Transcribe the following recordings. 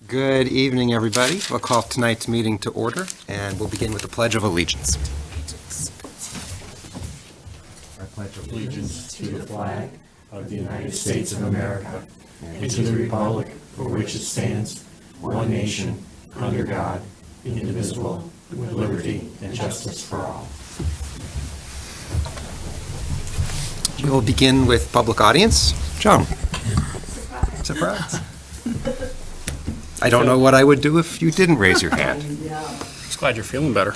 Good evening, everybody. We'll call tonight's meeting to order, and we'll begin with the Pledge of Allegiance. I pledge allegiance to the flag of the United States of America and to the republic for which it stands, one nation, under God, indivisible, with liberty and justice for all. We will begin with public audience. Joan. Surprise. I don't know what I would do if you didn't raise your hand. Just glad you're feeling better.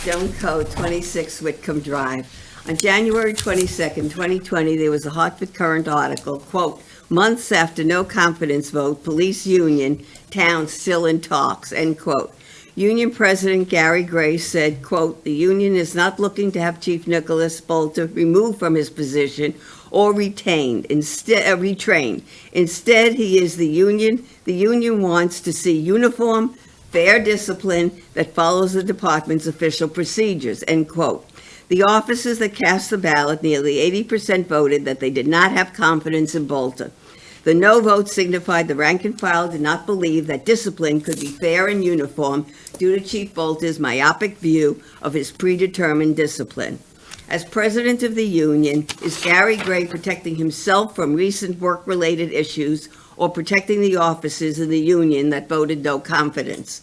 Joan Coe, 26 Whitcomb Drive. On January 22nd, 2020, there was a Hartford Courant article, quote, "Months after no confidence vote, police union, town still in talks," end quote. Union President Gary Gray said, quote, "The union is not looking to have Chief Nicholas Bolter removed from his position or retrained. Instead, he is the union. The union wants to see uniform, fair discipline that follows the department's official procedures," end quote. The officers that cast the ballot, nearly 80% voted that they did not have confidence in Bolter. The no vote signified the rank and file did not believe that discipline could be fair and uniform due to Chief Bolter's myopic view of his predetermined discipline. As president of the union, is Gary Gray protecting himself from recent work-related issues or protecting the officers in the union that voted no confidence?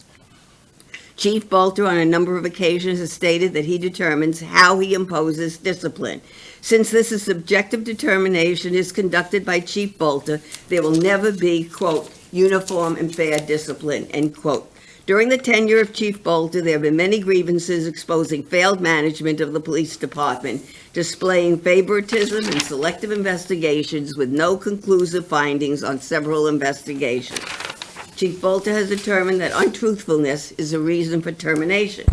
Chief Bolter, on a number of occasions, has stated that he determines how he imposes discipline. Since this is subjective determination is conducted by Chief Bolter, there will never be, quote, "uniform and fair discipline," end quote. During the tenure of Chief Bolter, there have been many grievances exposing failed management of the police department, displaying favoritism and selective investigations with no conclusive findings on several investigations. Chief Bolter has determined that untruthfulness is a reason for termination.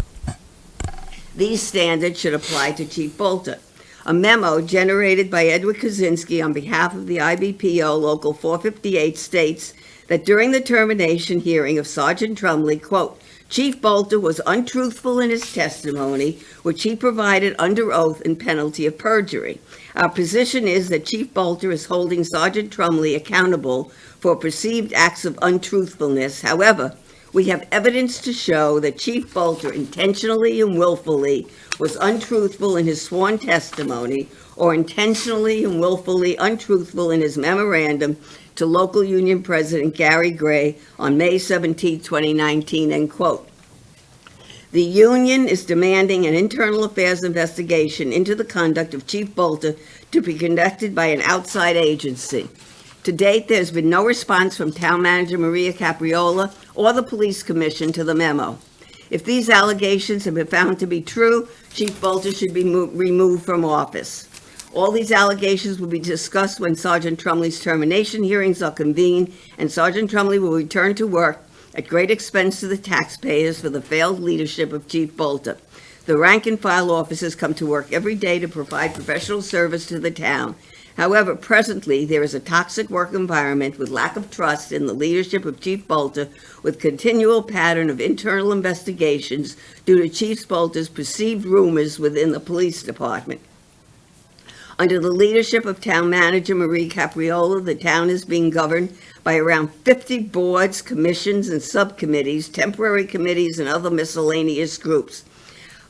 These standards should apply to Chief Bolter. A memo generated by Edward Kaczynski on behalf of the IBPO Local 458 states that during the termination hearing of Sergeant Trumley, quote, "Chief Bolter was untruthful in his testimony, which he provided under oath in penalty of perjury. Our position is that Chief Bolter is holding Sergeant Trumley accountable for perceived acts of untruthfulness. However, we have evidence to show that Chief Bolter intentionally and willfully was untruthful in his sworn testimony or intentionally and willfully untruthful in his memorandum to local union president Gary Gray on May 17, 2019, end quote. The union is demanding an internal affairs investigation into the conduct of Chief Bolter to be conducted by an outside agency. To date, there's been no response from Town Manager Maria Capriola or the Police Commission to the memo. If these allegations have been found to be true, Chief Bolter should be removed from office. All these allegations will be discussed when Sergeant Trumley's termination hearings are convened, and Sergeant Trumley will return to work at great expense to the taxpayers for the failed leadership of Chief Bolter. The rank and file officers come to work every day to provide professional service to the town. However, presently, there is a toxic work environment with lack of trust in the leadership of Chief Bolter, with continual pattern of internal investigations due to Chief Bolter's perceived rumors within the police department. Under the leadership of Town Manager Marie Capriola, the town is being governed by around 50 boards, commissions, and subcommittees, temporary committees, and other miscellaneous groups.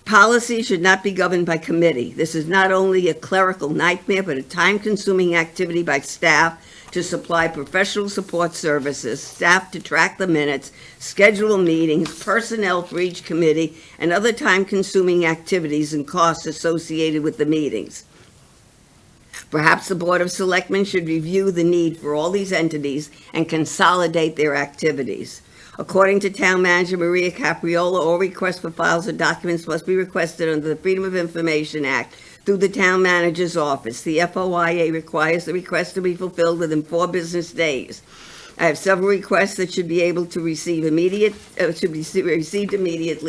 Policy should not be governed by committee. This is not only a clerical nightmare, but a time-consuming activity by staff to supply professional support services, staff to track the minutes, schedule meetings, personnel for each committee, and other time-consuming activities and costs associated with the meetings. Perhaps the Board of Selectmen should review the need for all these entities and consolidate their activities. According to Town Manager Maria Capriola, all requests for files or documents must be requested under the Freedom of Information Act through the Town Manager's office. The FOIA requires the request to be fulfilled within 4 business days. I have several requests that should be able to received immediately.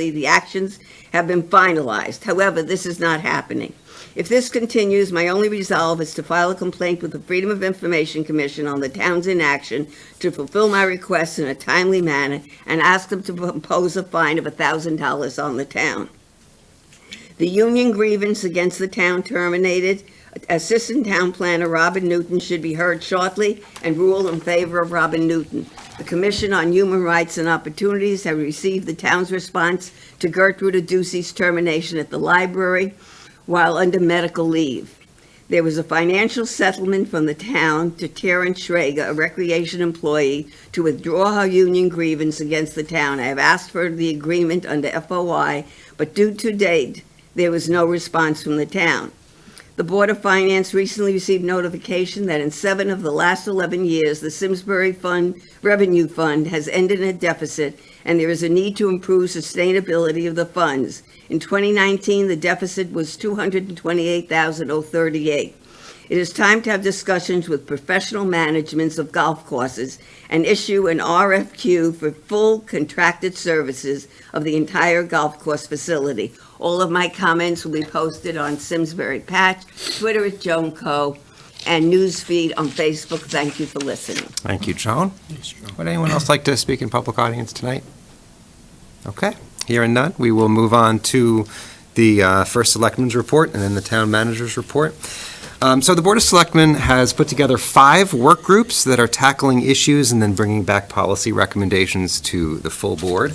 The actions have been finalized. However, this is not happening. If this continues, my only resolve is to file a complaint with the Freedom of Information Commission on the town's inaction to fulfill my requests in a timely manner and ask them to impose a fine of $1,000 on the town. The union grievance against the town terminated Assistant Town Planner Robin Newton should be heard shortly and rule in favor of Robin Newton. The Commission on Human Rights and Opportunities have received the town's response to Gertrude Ducey's termination at the library while under medical leave. There was a financial settlement from the town to Terrence Schrager, a recreation employee, to withdraw her union grievance against the town. I have asked for the agreement under FOI, but due to date, there was no response from the town. The Board of Finance recently received notification that in 7 of the last 11 years, the Simsbury Revenue Fund has ended in a deficit, and there is a need to improve sustainability of the funds. In 2019, the deficit was $228,038. It is time to have discussions with professional managements of golf courses and issue an RFQ for full contracted services of the entire golf course facility. All of my comments will be posted on Simsbury Patch, Twitter at Joan Co., and newsfeed on Facebook. Thank you for listening. Thank you, Joan. Would anyone else like to speak in public audience tonight? Okay, hearing none, we will move on to the first Selectmen's report and then the Town Manager's report. So the Board of Selectmen has put together 5 work groups that are tackling issues and then bringing back policy recommendations to the full board.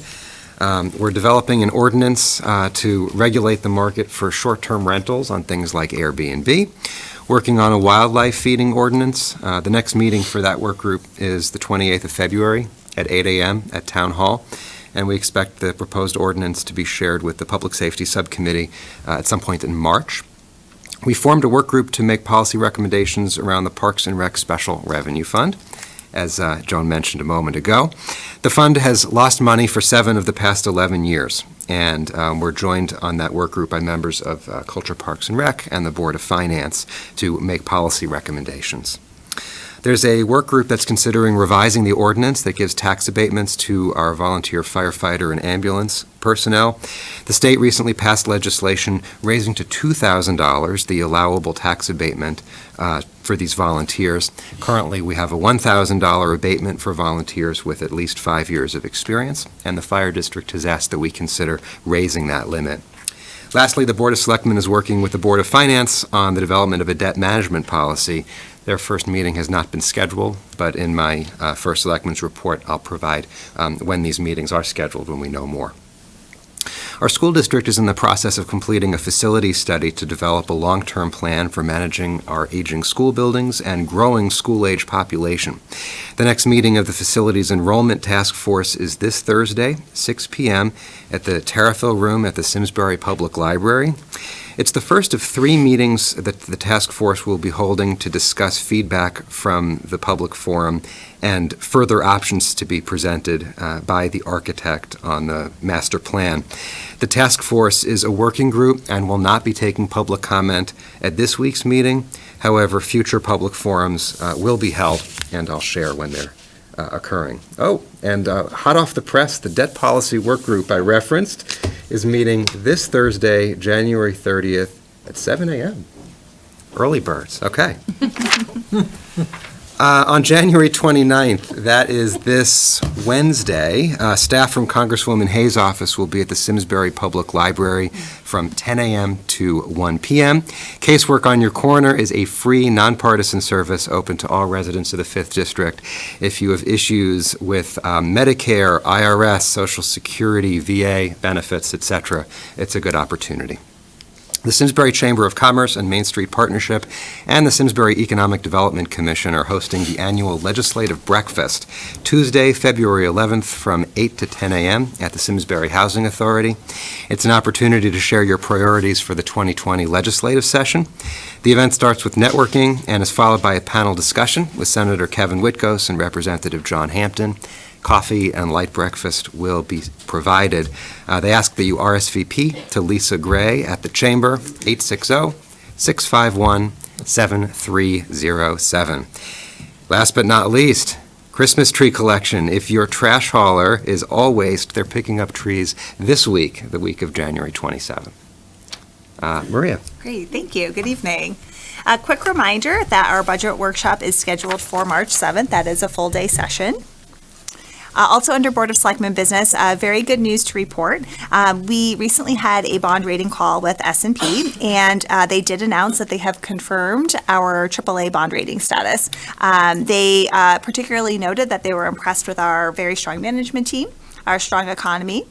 We're developing an ordinance to regulate the market for short-term rentals on things like Airbnb, working on a wildlife feeding ordinance. The next meeting for that work group is the 28th of February at 8 a.m. at Town Hall, and we expect the proposed ordinance to be shared with the Public Safety Subcommittee at some point in March. We formed a work group to make policy recommendations around the Parks and Rec Special Revenue Fund, as Joan mentioned a moment ago. The fund has lost money for 7 of the past 11 years, and we're joined on that work group by members of Culture, Parks and Rec and the Board of Finance to make policy recommendations. There's a work group that's considering revising the ordinance that gives tax abatements to our volunteer firefighter and ambulance personnel. The state recently passed legislation raising to $2,000 the allowable tax abatement for these volunteers. Currently, we have a $1,000 abatement for volunteers with at least 5 years of experience, and the fire district has asked that we consider raising that limit. Lastly, the Board of Selectmen is working with the Board of Finance on the development of a debt management policy. Their first meeting has not been scheduled, but in my first Selectmen's report, I'll provide when these meetings are scheduled when we know more. Our school district is in the process of completing a facility study to develop a long-term plan for managing our aging school buildings and growing school-age population. The next meeting of the Facilities Enrollment Task Force is this Thursday, 6 p.m. at the Terriffill Room at the Simsbury Public Library. It's the first of 3 meetings that the task force will be holding to discuss feedback from the public forum and further options to be presented by the architect on the master plan. The task force is a working group and will not be taking public comment at this week's meeting. However, future public forums will be held, and I'll share when they're occurring. Oh, and hot off the press, the debt policy work group I referenced is meeting this Thursday, January 30th at 7 a.m. Early birds, okay. On January 29th, that is this Wednesday, staff from Congresswoman Hayes' office will be at the Simsbury Public Library from 10 a.m. to 1 p.m. Casework on Your Corner is a free, nonpartisan service open to all residents of the 5th District. If you have issues with Medicare, IRS, Social Security, VA benefits, etc., it's a good opportunity. The Simsbury Chamber of Commerce and Main Street Partnership and the Simsbury Economic Development Commission are hosting the annual Legislative Breakfast, Tuesday, February 11th from 8 to 10 a.m. at the Simsbury Housing Authority. It's an opportunity to share your priorities for the 2020 legislative session. The event starts with networking and is followed by a panel discussion with Senator Kevin Whitgos and Representative John Hampton. Coffee and light breakfast will be provided. They ask that you RSVP to Lisa Gray at the Chamber, 860-651-7307. Last but not least, Christmas tree collection. If your trash hauler is all waste, they're picking up trees this week, the week of January 27th. Maria. Great, thank you. Good evening. A quick reminder that our budget workshop is scheduled for March 7th. That is a full-day session. Also under Board of Selectmen business, very good news to report. We recently had a bond rating call with S&P, and they did announce that they have confirmed our AAA bond rating status. They particularly noted that they were impressed with our very strong management team, our strong economy,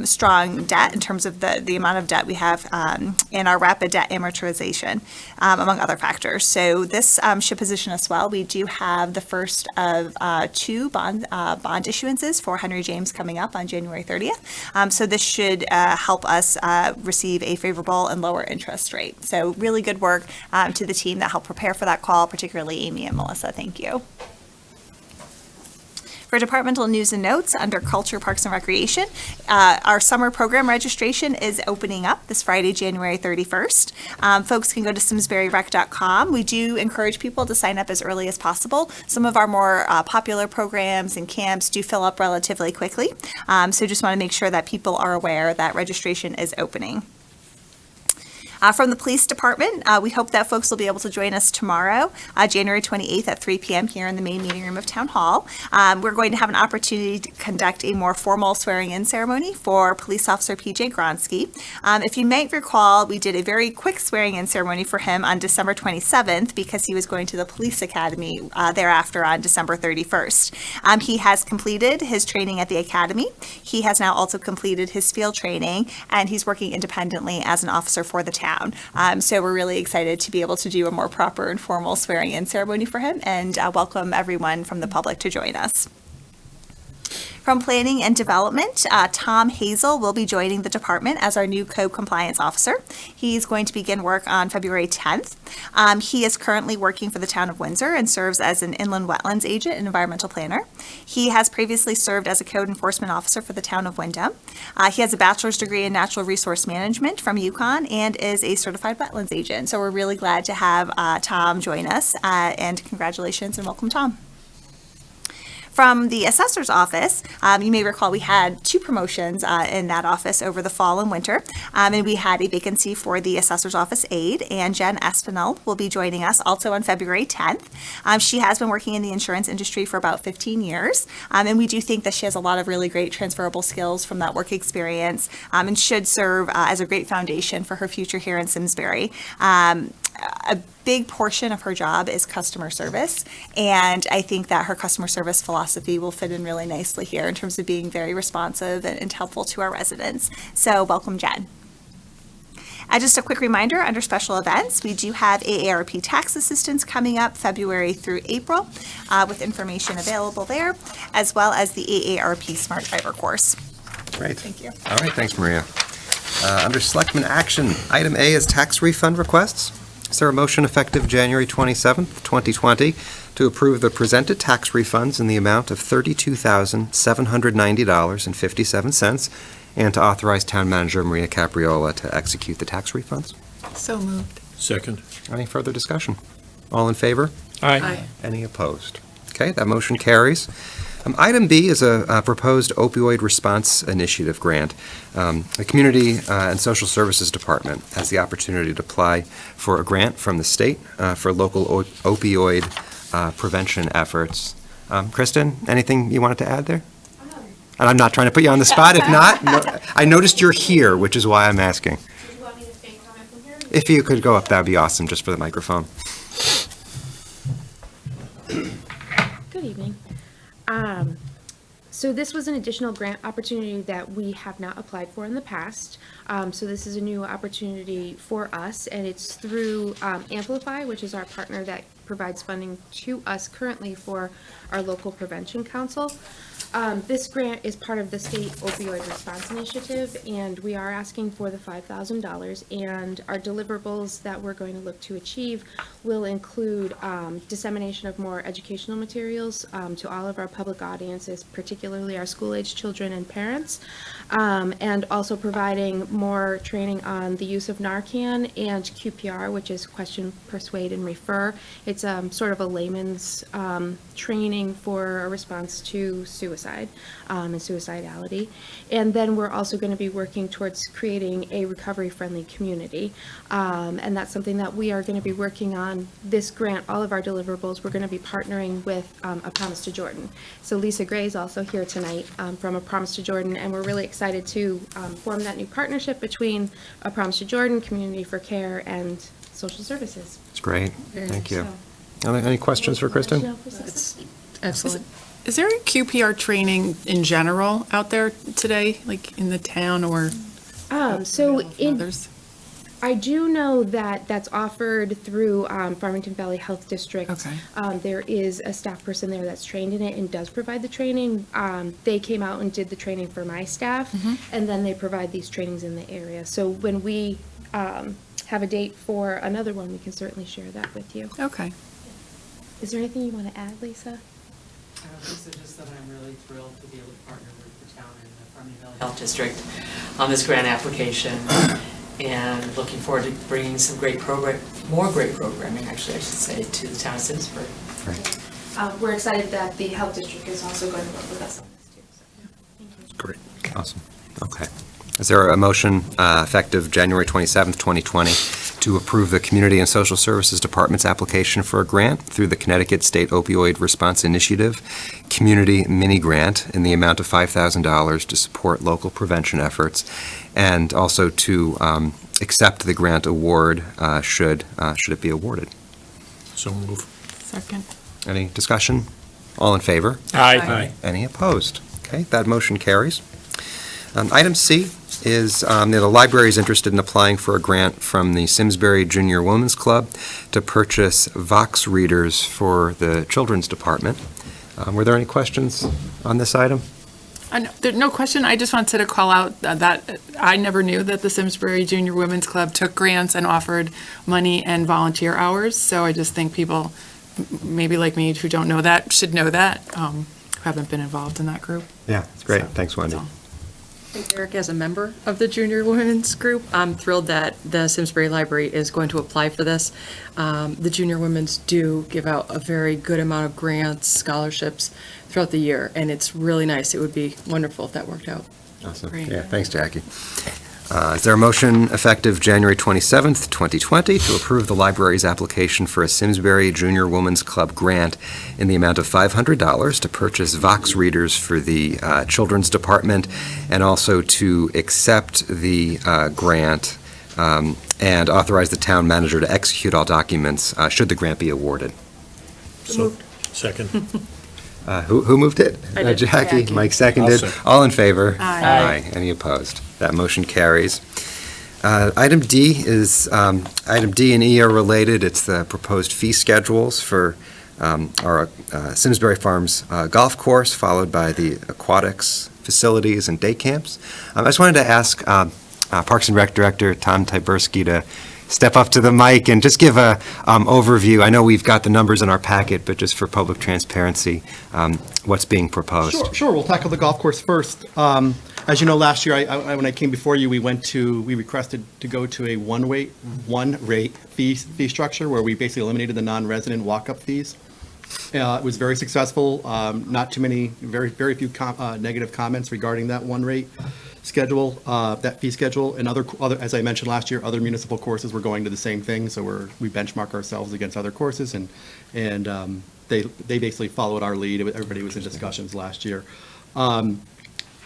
strong debt in terms of the amount of debt we have, and our rapid debt amortization, among other factors. So this should position us well. We do have the first of two bond issuances for Henry James coming up on January 30th. So this should help us receive a favorable and lower interest rate. So really good work to the team that helped prepare for that call, particularly Amy and Melissa. Thank you. For departmental news and notes, under Culture, Parks, and Recreation, our summer program registration is opening up this Friday, January 31st. Folks can go to simsburyrec.com. We do encourage people to sign up as early as possible. Some of our more popular programs and camps do fill up relatively quickly. So just want to make sure that people are aware that registration is opening. From the police department, we hope that folks will be able to join us tomorrow, January 28th at 3 p.m. here in the main meeting room of Town Hall. We're going to have an opportunity to conduct a more formal swearing-in ceremony for Police Officer PJ Gronsky. If you might recall, we did a very quick swearing-in ceremony for him on December 27th because he was going to the police academy thereafter on December 31st. He has completed his training at the academy. He has now also completed his field training, and he's working independently as an officer for the town. So we're really excited to be able to do a more proper and formal swearing-in ceremony for him, and welcome everyone from the public to join us. From Planning and Development, Tom Hazel will be joining the department as our new co-compliance officer. He's going to begin work on February 10th. He is currently working for the town of Windsor and serves as an inland wetlands agent and environmental planner. He has previously served as a code enforcement officer for the town of Wyndham. He has a bachelor's degree in natural resource management from UConn and is a certified wetlands agent. So we're really glad to have Tom join us, and congratulations and welcome, Tom. From the assessor's office, you may recall we had two promotions in that office over the fall and winter, and we had a vacancy for the assessor's office aide, and Jen Espinel will be joining us also on February 10th. She has been working in the insurance industry for about 15 years, and we do think that she has a lot of really great transferable skills from that work experience, and should serve as a great foundation for her future here in Simsbury. A big portion of her job is customer service, and I think that her customer service philosophy will fit in really nicely here in terms of being very responsive and helpful to our residents. So welcome, Jen. Just a quick reminder, under special events, we do have AARP tax assistance coming up February through April, with information available there, as well as the AARP Smart Driver course. Great. Thank you. All right, thanks, Maria. Under Selectmen Action, item A is tax refund requests. Is there a motion effective January 27th, 2020, to approve the presented tax refunds in the amount of $32,790.57 and to authorize Town Manager Maria Capriola to execute the tax refunds? So moved. Second. Any further discussion? All in favor? Aye. Any opposed? Okay, that motion carries. Item B is a proposed opioid response initiative grant. The Community and Social Services Department has the opportunity to apply for a grant from the state for local opioid prevention efforts. Kristen, anything you wanted to add there? And I'm not trying to put you on the spot. If not, I noticed you're here, which is why I'm asking. Do you want me to stay comment from here? If you could go up, that would be awesome, just for the microphone. Good evening. So this was an additional grant opportunity that we have not applied for in the past. So this is a new opportunity for us, and it's through Amplify, which is our partner that provides funding to us currently for our local prevention council. This grant is part of the state opioid response initiative, and we are asking for the $5,000, and our deliverables that we're going to look to achieve will include dissemination of more educational materials to all of our public audiences, particularly our school-age children and parents, and also providing more training on the use of Narcan and QPR, which is question, persuade, and refer. It's It's sort of a layman's training for a response to suicide and suicidality. And then we're also going to be working towards creating a recovery-friendly community. And that's something that we are going to be working on this grant, all of our deliverables. We're going to be partnering with A Promise to Jordan. So Lisa Gray is also here tonight from A Promise to Jordan, and we're really excited to form that new partnership between A Promise to Jordan, Community for Care, and Social Services. It's great. Thank you. Any questions for Kristen? Excellent. Is there a QPR training in general out there today, like in the town or So in others? I do know that that's offered through Farmington Valley Health District. Okay. There is a staff person there that's trained in it and does provide the training. They came out and did the training for my staff, and then they provide these trainings in the area. So when we have a date for another one, we can certainly share that with you. Okay. Is there anything you want to add, Lisa? Lisa, just that I'm really thrilled to be able to partner with the town and the Farmington Valley Health District on this grant application, and looking forward to bringing some more great programming, actually, I should say, to the town of Simsbury. We're excited that the health district is also going to work with us on this too. So, thank you. Great. Awesome. Okay. Is there a motion effective January 27th, 2020, to approve the Community and Social Services Department's application for a grant through the Connecticut State Opioid Response Initiative Community Mini Grant in the amount of $5,000 to support local prevention efforts, and also to accept the grant award should it be awarded? So move. Second. Any discussion? All in favor? Aye. Any opposed? Okay, that motion carries. Item C is the library is interested in applying for a grant from the Simsbury Junior Women's Club to purchase Vox readers for the Children's Department. Were there any questions on this item? No question. I just wanted to call out that I never knew that the Simsbury Junior Women's Club took grants and offered money and volunteer hours. So I just think people, maybe like me, who don't know that, should know that, who haven't been involved in that group. Yeah, it's great. So, Thanks, Wendy. that's all. Eric, as a member of the Junior Women's Group, I'm thrilled that the Simsbury Library is going to apply for this. The Junior Women's do give out a very good amount of grants, scholarships throughout the year, and it's really nice. It would be wonderful if that worked out. Awesome. Great. Yeah, thanks, Jackie. Is there a motion effective January 27th, 2020, to approve the library's application for a Simsbury Junior Women's Club grant in the amount of $500 to purchase Vox readers for the Children's Department, and also to accept the grant and authorize the town manager to execute all documents should the grant be awarded? So, second. Who moved it? I did. Jackie. Mike seconded. I'll second. All in favor? Aye. Any opposed? That motion carries. Item D and E are related. It's the proposed fee schedules for our Simsbury Farms golf course, followed by the aquatics facilities and day camps. I just wanted to ask Parks and Rec Director Tom Tyberski to step up to the mic and just give a overview. I know we've got the numbers in our packet, but just for public transparency, what's being proposed? Sure. We'll tackle the golf course first. As you know, last year, when I came before you, we requested to go to a one rate fee structure where we basically eliminated the non-resident walk-up fees. It was very successful. Not too many, very few negative comments regarding that one rate schedule, that fee schedule. And other, as I mentioned last year, other municipal courses were going to the same thing. So we benchmark ourselves against other courses, and they basically followed our lead. Everybody was in discussions last year.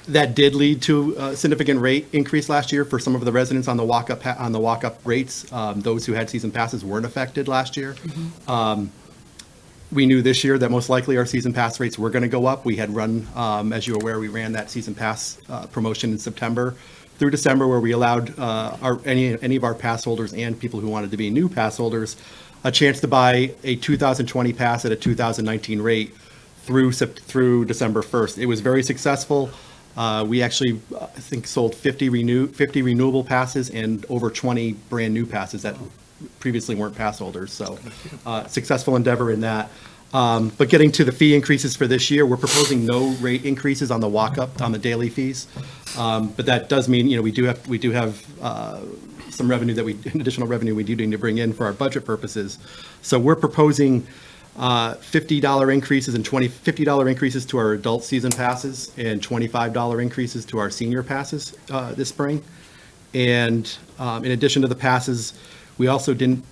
That did lead to a significant rate increase last year for some of the residents on the walk-up rates. Those who had season passes weren't affected last year. We knew this year that most likely our season pass rates were going to go up. We had run, as you're aware, we ran that season pass promotion in September through December, where we allowed any of our pass holders and people who wanted to be new pass holders a chance to buy a 2020 pass at a 2019 rate through December 1st. It was very successful. We actually, I think, sold 50 renewable passes and over 20 brand new passes that previously weren't pass holders. So successful endeavor in that. But getting to the fee increases for this year, we're proposing no rate increases on the walk-up, on the daily fees. But that does mean, we do have some revenue additional revenue we do need to bring in for our budget purposes. So we're proposing $50 increases and $50 increases to our adult season passes and $25 increases to our senior passes this spring. And in addition to the passes, we also didn't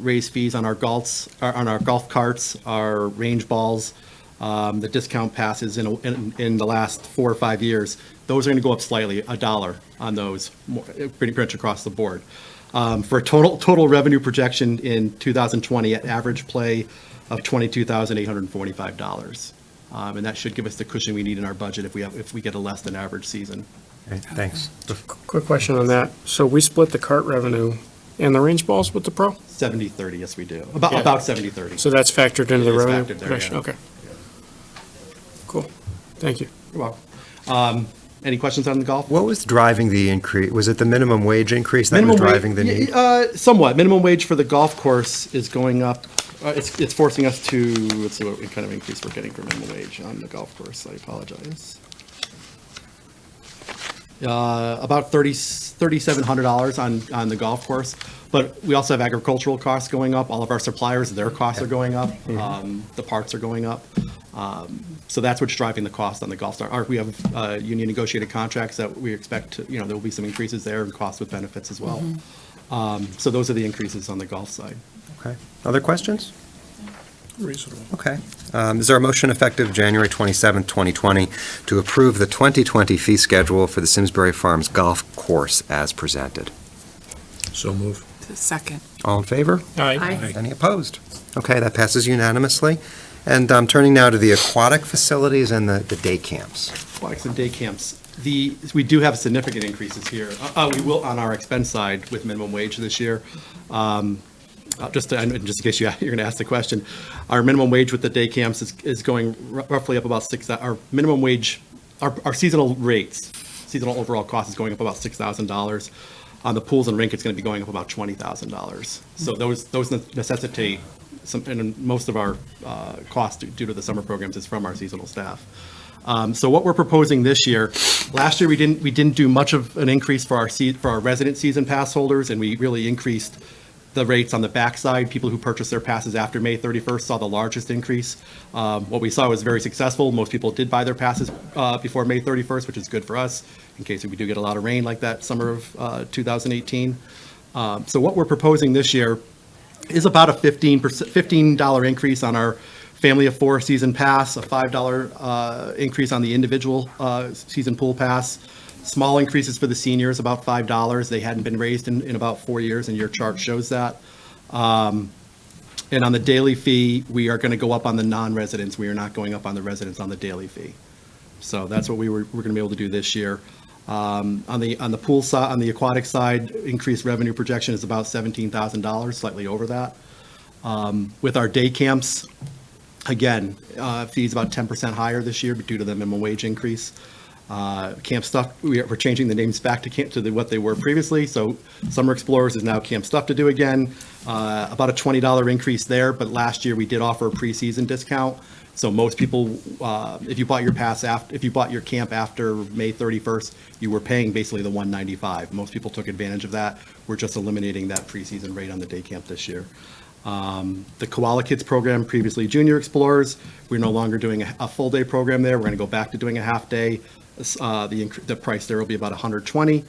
raise fees on our golf carts, our range balls, the discount passes in the last 4 or 5 years. Those are going to go up slightly, $1 on those, pretty much across the board. For a total revenue projection in 2020 at average play of $22,845. And that should give us the cushion we need in our budget if we get a less than average season. Okay, thanks. Quick question on that. So we split the cart revenue and the range balls with the pro? 70-30, yes, we do. Yeah. About 70-30. So that's factored into the It is revenue factored there, projection? yeah. Okay. Cool. Thank you. You're welcome. Any questions on the golf? What was driving the increase? Was it the minimum wage increase that was driving the need? Somewhat. Minimum wage for the golf course is going up. It's forcing us to, let's see what kind of increase we're getting for minimum wage on the golf course. I apologize. About $3,700 on the golf course. But we also have agricultural costs going up. All of our suppliers, their costs are going up. The parts are going up. So that's what's driving the cost on the golf start. We have union negotiated contracts that we expect to, there will be some increases there and costs with benefits as well. So those are the increases on the golf side. Okay. Other questions? Reasonable. Okay. Is there a motion effective January 27th, 2020 to approve the 2020 fee schedule for the Simsbury Farms Golf Course as presented? So move. Second. All in favor? Aye. Any opposed? Okay, that passes unanimously. And turning now to the aquatic facilities and the day camps. Aquatics and day camps. We do have significant increases here. We will on our expense side with minimum wage this year. Just in case you're going to ask the question, our minimum wage with the day camps is going roughly up about our minimum wage, our seasonal rates, seasonal overall cost is going up about $6,000. On the pools and rink, it's going to be going up about $20,000. So those necessitate and most of our cost due to the summer programs is from our seasonal staff. So what we're proposing this year, last year we didn't do much of an increase for our resident season pass holders, and we really increased the rates on the backside. People who purchased their passes after May 31st saw the largest increase. What we saw was very successful. Most people did buy their passes before May 31st, which is good for us in case we do get a lot of rain like that summer of 2018. So what we're proposing this year is about a $15 increase on our family of 4 season pass, a $5 increase on the individual season pool pass. Small increases for the seniors, about $5. They hadn't been raised in about 4 years, and your chart shows that. And on the daily fee, we are going to go up on the non-residents. We are not going up on the residents on the daily fee. So that's what we're going to be able to do this year. On the pool side, on the aquatic side, increased revenue projection is about $17,000, slightly over that. With our day camps, again, fees about 10% higher this year due to the minimum wage increase. Camp Stuff, we're changing the names back to what they were previously. So Summer Explorers is now Camp Stuff to do again. About a $20 increase there, but last year we did offer a preseason discount. So most people, if you bought your camp after May 31st, you were paying basically the $195. Most people took advantage of that. We're just eliminating that preseason rate on the day camp this year. The Koala Kids program, previously Junior Explorers, we're no longer doing a full day program there. We're going to go back to doing a half day. The price there will be about $120.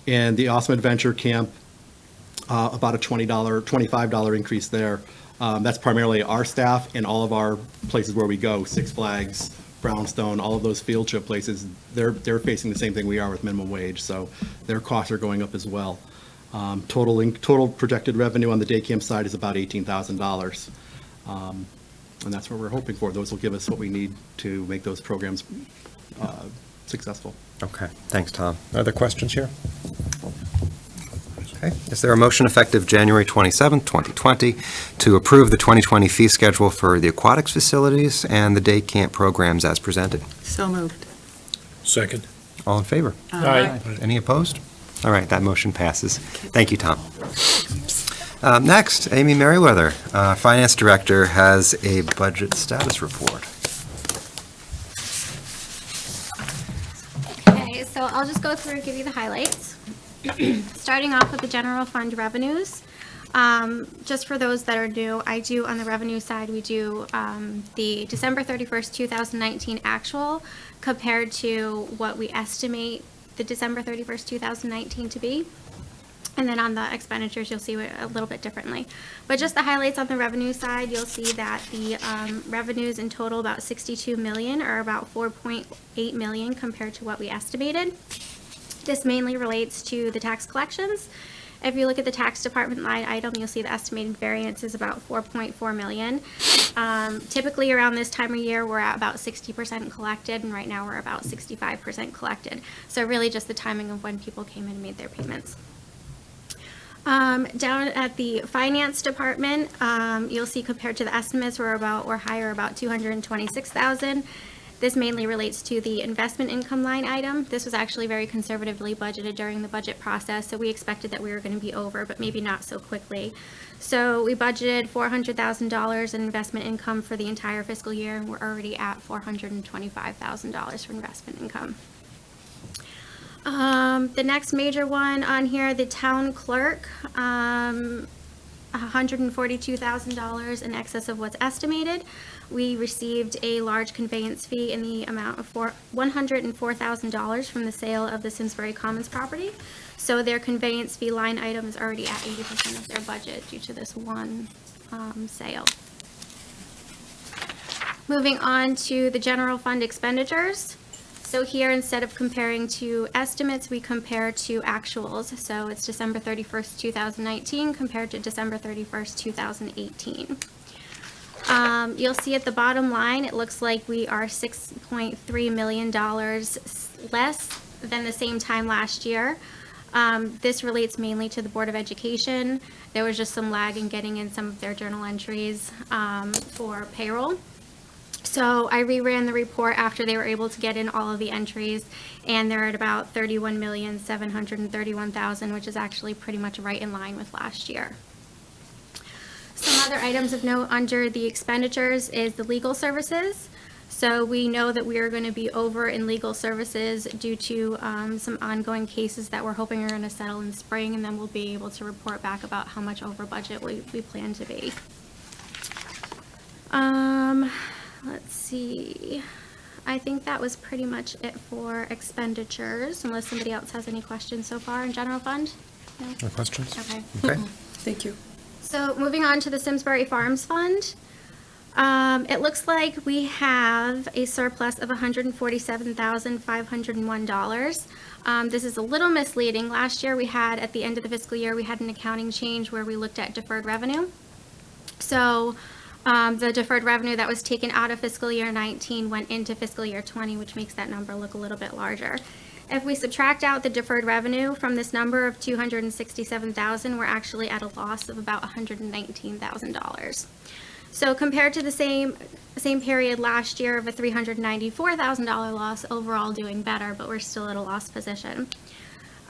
And the Awesome Adventure Camp, about a $25 increase there. That's primarily our staff and all of our places where we go, Six Flags, Brownstone, all of those field trip places, they're facing the same thing we are with minimum wage, so their costs are going up as well. Total projected revenue on the day camp side is about $18,000. And that's what we're hoping for. Those will give us what we need to make those programs successful. Okay, thanks, Tom. Other questions here? Okay, is there a motion effective January 27th, 2020 to approve the 2020 fee schedule for the aquatics facilities and the day camp programs as presented? So moved. Second. All in favor? Aye. Any opposed? All right, that motion passes. Thank you, Tom. Next, Amy Merriweather, Finance Director, has a budget status report. Okay, so I'll just go through and give you the highlights. Starting off with the general fund revenues. Just for those that are new, I do, on the revenue side, we do the December 31st, 2019 actual compared to what we estimate the December 31st, 2019 to be. And then on the expenditures, you'll see it a little bit differently. But just the highlights on the revenue side, you'll see that the revenues in total, about 62 million, or about 4.8 million compared to what we estimated. This mainly relates to the tax collections. If you look at the tax department line item, you'll see the estimated variance is about 4.4 million. Typically around this time of year, we're at about 60% collected, and right now we're about 65% collected. So really just the timing of when people came in and made their payments. Down at the finance department, you'll see compared to the estimates, we're higher about 226,000. This mainly relates to the investment income line item. This was actually very conservatively budgeted during the budget process, so we expected that we were going to be over, but maybe not so quickly. So we budgeted $400,000 in investment income for the entire fiscal year, and we're already at $425,000 for investment income. The next major one on here, the town clerk, $142,000 in excess of what's estimated. We received a large conveyance fee in the amount of $104,000 from the sale of the Simsbury Commons property. So their conveyance fee line item is already at 80% of their budget due to this one sale. Moving on to the general fund expenditures. So here, instead of comparing to estimates, we compare to actuals. So it's December 31st, 2019 compared to December 31st, 2018. You'll see at the bottom line, it looks like we are $6.3 million less than the same time last year. This relates mainly to the Board of Education. There was just some lag in getting in some of their journal entries for payroll. So I reran the report after they were able to get in all of the entries, and they're at about $31,731,000, which is actually pretty much right in line with last year. Some other items of note under the expenditures is the legal services. So we know that we are going to be over in legal services due to some ongoing cases that we're hoping are going to settle in spring, and then we'll be able to report back about how much over budget we plan to be. Let's see. I think that was pretty much it for expenditures, unless somebody else has any questions so far in general fund? No questions? Okay. Okay. Thank you. So moving on to the Simsbury Farms Fund. It looks like we have a surplus of $147,501. This is a little misleading. Last year we had, at the end of the fiscal year, we had an accounting change where we looked at deferred revenue. So the deferred revenue that was taken out of fiscal year 19 went into fiscal year 20, which makes that number look a little bit larger. If we subtract out the deferred revenue from this number of $267,000, we're actually at a loss of about $119,000. So compared to the same period last year of a $394,000 loss, overall doing better, but we're still at a loss position.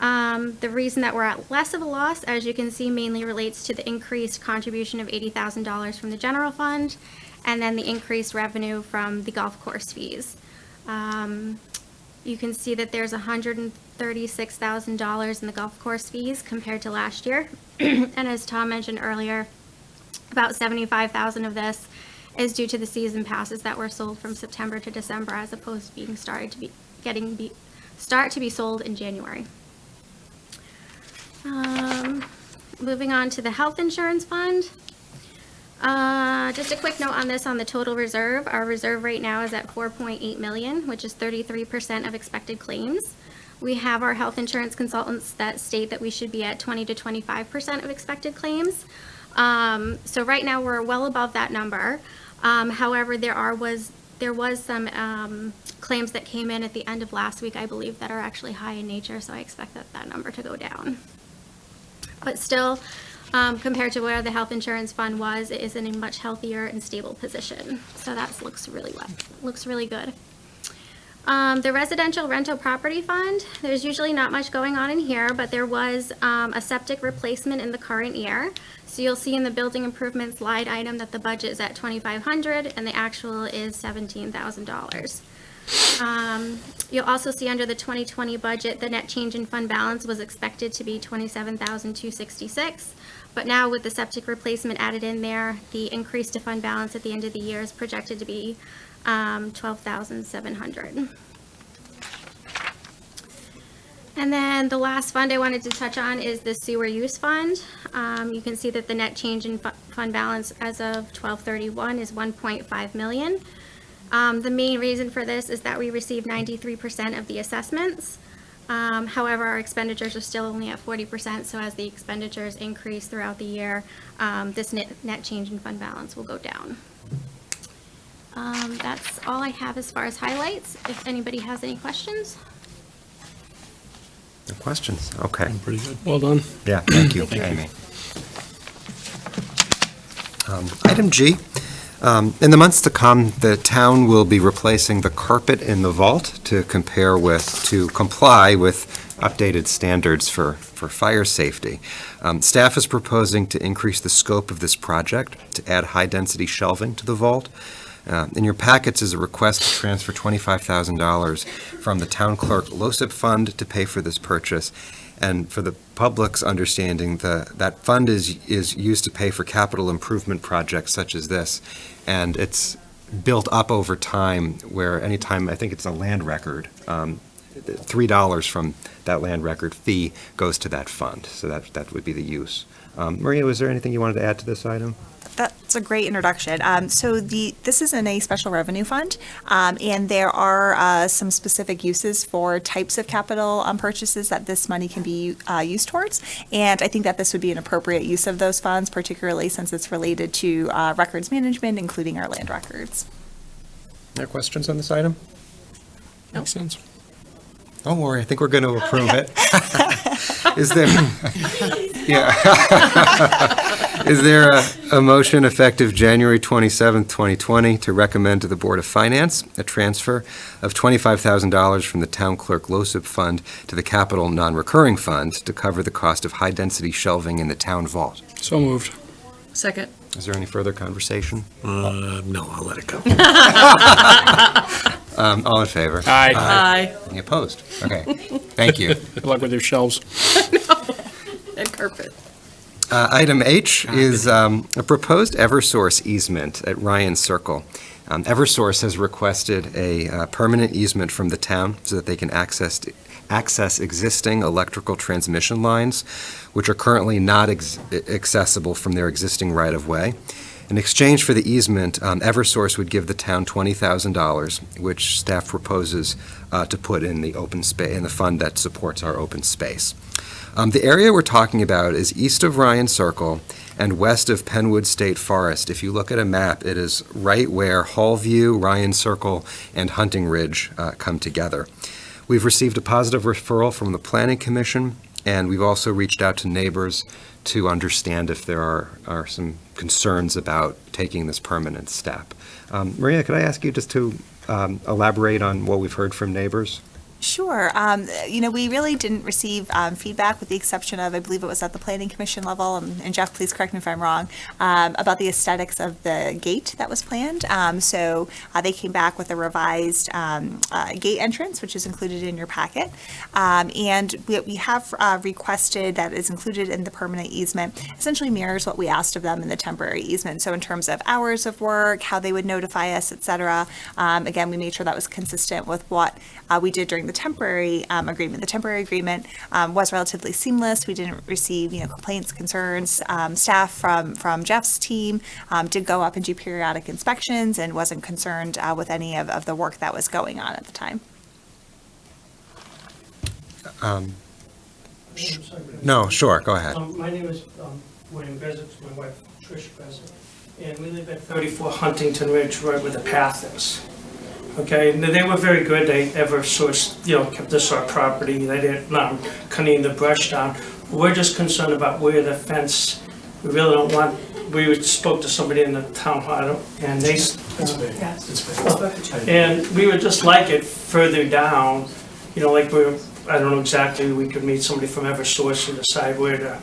The reason that we're at less of a loss, as you can see, mainly relates to the increased contribution of $80,000 from the general fund, and then the increased revenue from the golf course fees. You can see that there's $136,000 in the golf course fees compared to last year. And as Tom mentioned earlier, about $75,000 of this is due to the season passes that were sold from September to December, as opposed to being start to be sold in January. Moving on to the health insurance fund. Just a quick note on this, on the total reserve. Our reserve right now is at $4.8 million, which is 33% of expected claims. We have our health insurance consultants that state that we should be at 20 to 25% of expected claims. So right now we're well above that number. However, there was some claims that came in at the end of last week, I believe, that are actually high in nature, so I expect that number to go down. But still, compared to where the health insurance fund was, it is in a much healthier and stable position. So that looks really good. The residential rental property fund, there's usually not much going on in here, but there was a septic replacement in the current year. So you'll see in the building improvements line item that the budget is at $2,500 and the actual is $17,000. You'll also see under the 2020 budget, the net change in fund balance was expected to be $27,266. But now with the septic replacement added in there, the increase to fund balance at the end of the year is projected to be $12,700. And then the last fund I wanted to touch on is the sewer use fund. You can see that the net change in fund balance as of 12/31 is 1.5 million. The main reason for this is that we received 93% of the assessments. However, our expenditures are still only at 40%, so as the expenditures increase throughout the year, this net change in fund balance will go down. That's all I have as far as highlights. If anybody has any questions. No questions? Okay. Pretty good. Well done. Yeah, thank you, Amy. Item G, in the months to come, the town will be replacing the carpet in the vault to comply with updated standards for fire safety. Staff is proposing to increase the scope of this project to add high-density shelving to the vault. In your packets is a request to transfer $25,000 from the town clerk LoCIP fund to pay for this purchase. And for the public's understanding, that fund is used to pay for capital improvement projects such as this. And it's built up over time where anytime, I think it's a land record, $3 from that land record fee goes to that fund. So that would be the use. Maria, was there anything you wanted to add to this item? That's a great introduction. This is in a special revenue fund, and there are some specific uses for types of capital purchases that this money can be used towards. And I think that this would be an appropriate use of those funds, particularly since it's related to records management, including our land records. Any questions on this item? Makes sense. Don't worry, I think we're going to approve it. Is there, yeah. Is there a motion effective January 27th, 2020 to recommend to the Board of Finance a transfer of $25,000 from the Town Clerk LoCIP Fund to the Capital Non-Recurring Fund to cover the cost of high-density shelving in the town vault? So moved. Second. Is there any further conversation? No, I'll let it go. All in favor? Aye. Aye. Any opposed? Okay, thank you. Good luck with your shelves. And carpet. Item H is a proposed Eversource easement at Ryan Circle. Eversource has requested a permanent easement from the town so that they can access existing electrical transmission lines, which are currently not accessible from their existing right-of-way. In exchange for the easement, Eversource would give the town $20,000, which staff proposes to put in the open space, in the fund that supports our open space. The area we're talking about is east of Ryan Circle and west of Penwood State Forest. If you look at a map, it is right where Hallview, Ryan Circle, and Hunting Ridge come together. We've received a positive referral from the Planning Commission, and we've also reached out to neighbors to understand if there are some concerns about taking this permanent step. Maria, could I ask you just to elaborate on what we've heard from neighbors? Sure. We really didn't receive feedback with the exception of, I believe it was at the Planning Commission level, and Jeff, please correct me if I'm wrong, about the aesthetics of the gate that was planned. So they came back with a revised gate entrance, which is included in your packet. And we have requested that is included in the permanent easement essentially mirrors what we asked of them in the temporary easement. So in terms of hours of work, how they would notify us, et cetera. Again, we made sure that was consistent with what we did during the temporary agreement. The temporary agreement was relatively seamless. We didn't receive, complaints, concerns. Staff from Jeff's team did go up and do periodic inspections and wasn't concerned with any of the work that was going on at the time. No, sure, go ahead. My name is William Bezick, my wife Trish Bezick, and we live at 34 Huntington Ridge, right where the path is. Okay, and they were very good. They Eversource, kept us our property. They didn't cutting the brush down. We're just concerned about where the fence. We really don't want. We spoke to somebody in the town hall, and they. And we would just like it further down. Like I don't know exactly. We could meet somebody from Eversource and decide where to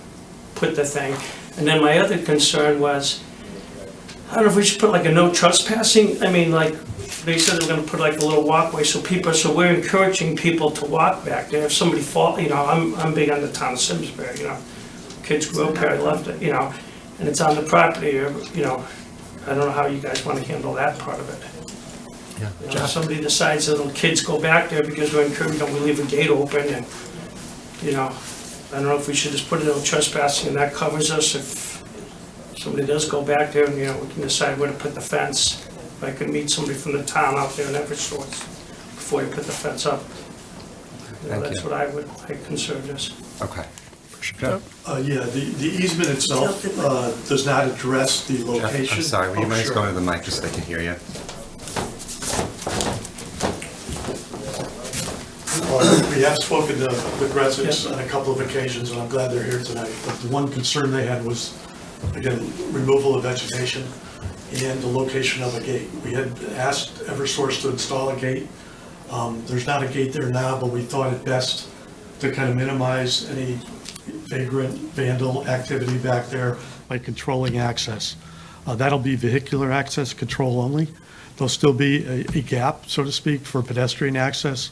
put the thing. And then my other concern was, I don't know if we should put like a no trespassing. I mean, like. they said they were gonna put like a little walkway so we're encouraging people to walk back there. If somebody I'm big on the town of Simsbury, kids grew up here, I loved it, and it's on the property, I don't know how you guys wanna handle that part of it. If somebody decides that the kids go back there because we're encouraging them, we leave a gate open and, I don't know if we should just put it on trespassing and that covers us if somebody does go back there and, we can decide where to put the fence. If I could meet somebody from the town out there in Eversource before you put the fence up. Thank That's you. what I consider this. Okay. Joe? Yeah, the easement itself does not address the Jeff, location. I'm sorry, will you Oh, mind just sure. going to the mic just so they can hear you? We have spoken with residents on a couple of occasions, and I'm glad they're here tonight. But the one concern they had was, again, removal of vegetation and the location of a gate. We had asked Eversource to install a gate. There's not a gate there now, but we thought it best to kind of minimize any vagrant vandal activity back there by controlling access. That'll be vehicular access control only. There'll still be a gap, so to speak, for pedestrian access.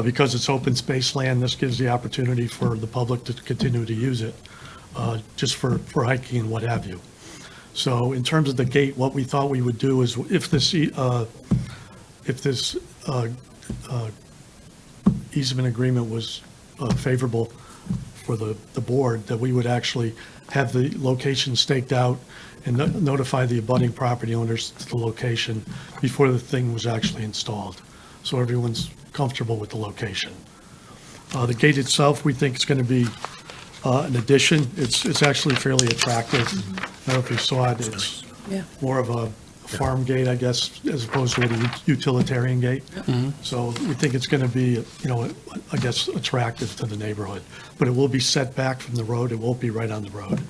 Because it's open space land, this gives the opportunity for the public to continue to use it, just for hiking and what have you. So in terms of the gate, what we thought we would do is if this easement agreement was favorable for the board, that we would actually have the location staked out and notify the abutting property owners to the location before the thing was actually installed. So everyone's comfortable with the location. The gate itself, we think is going to be an addition. It's actually fairly attractive. I don't know if you saw it. It's more of a farm gate, I guess, as opposed to a utilitarian gate. So we think it's going to be, I guess, attractive to the neighborhood. But it will be set back from the road. It won't be right on the road.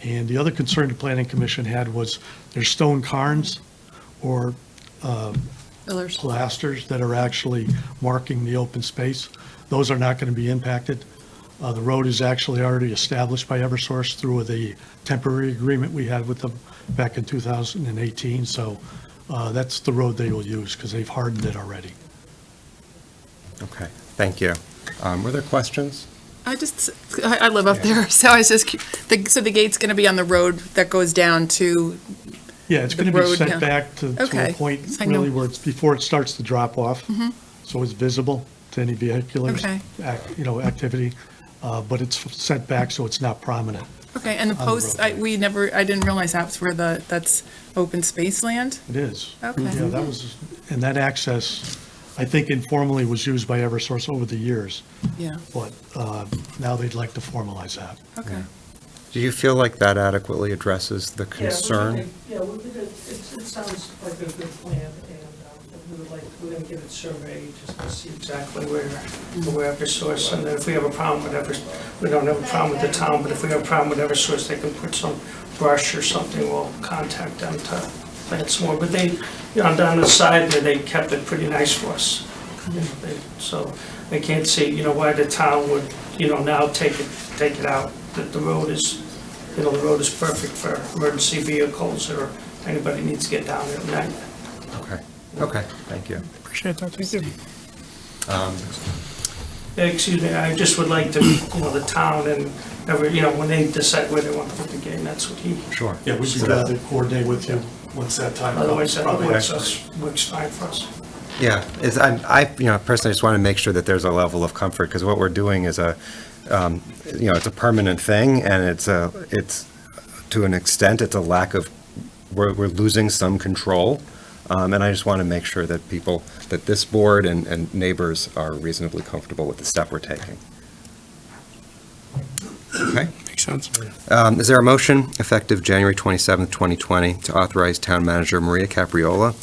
And the other concern the Planning Commission had was there's stone cairns or pilasters that are actually marking the open space. Those are not going to be impacted. The road is actually already established by Eversource through the temporary agreement we had with them back in 2018. So that's the road they will use because they've hardened it already. Okay, thank you. Were there questions? I live up there, so I was just, so the gate's going to be on the road that goes down to, Yeah, it's going to be road, set yeah. back to Okay. a point I know. really where it's before it starts to drop off. So it's visible to any vehicular Okay. activity, but it's set back so it's not prominent. okay, and the On the posts, road. I didn't realize that's where that's open space land? It is. Okay. Yeah, and that access, I think informally was used by Eversource over the years, Yeah, but now they'd like to formalize that. okay. Do you feel like that adequately addresses the concern? Yeah, it sounds like a good plan, and we're gonna get it surveyed just to see exactly where Eversource, and then if we have a problem with Eversource, we don't have a problem with the town, but if we have a problem with Eversource, they can put some brush or something, we'll contact them to plant some more, but they, down the side there, they kept it pretty nice for us. So I can't see, why the town would, now take it out, that the road is, the road is perfect for emergency vehicles or anybody needs to get down there at night. Okay, thank you. Appreciate that, thank you. Excuse me, I just would like to, the town and when they decide where they want to put the gate, that's what he, Sure. Yeah, we'd be glad to coordinate with you once that time comes. otherwise that probably works next week. works fine for us. Yeah, I personally just want to make sure that there's a level of comfort, because what we're doing is it's a permanent thing, and it's to an extent, it's a lack of, we're losing some control, and I just want to make sure that that this board and neighbors are reasonably comfortable with the step we're taking. Okay. Makes sense. Is there a motion effective January 27th, 2020, to authorize Town Manager Maria Capriola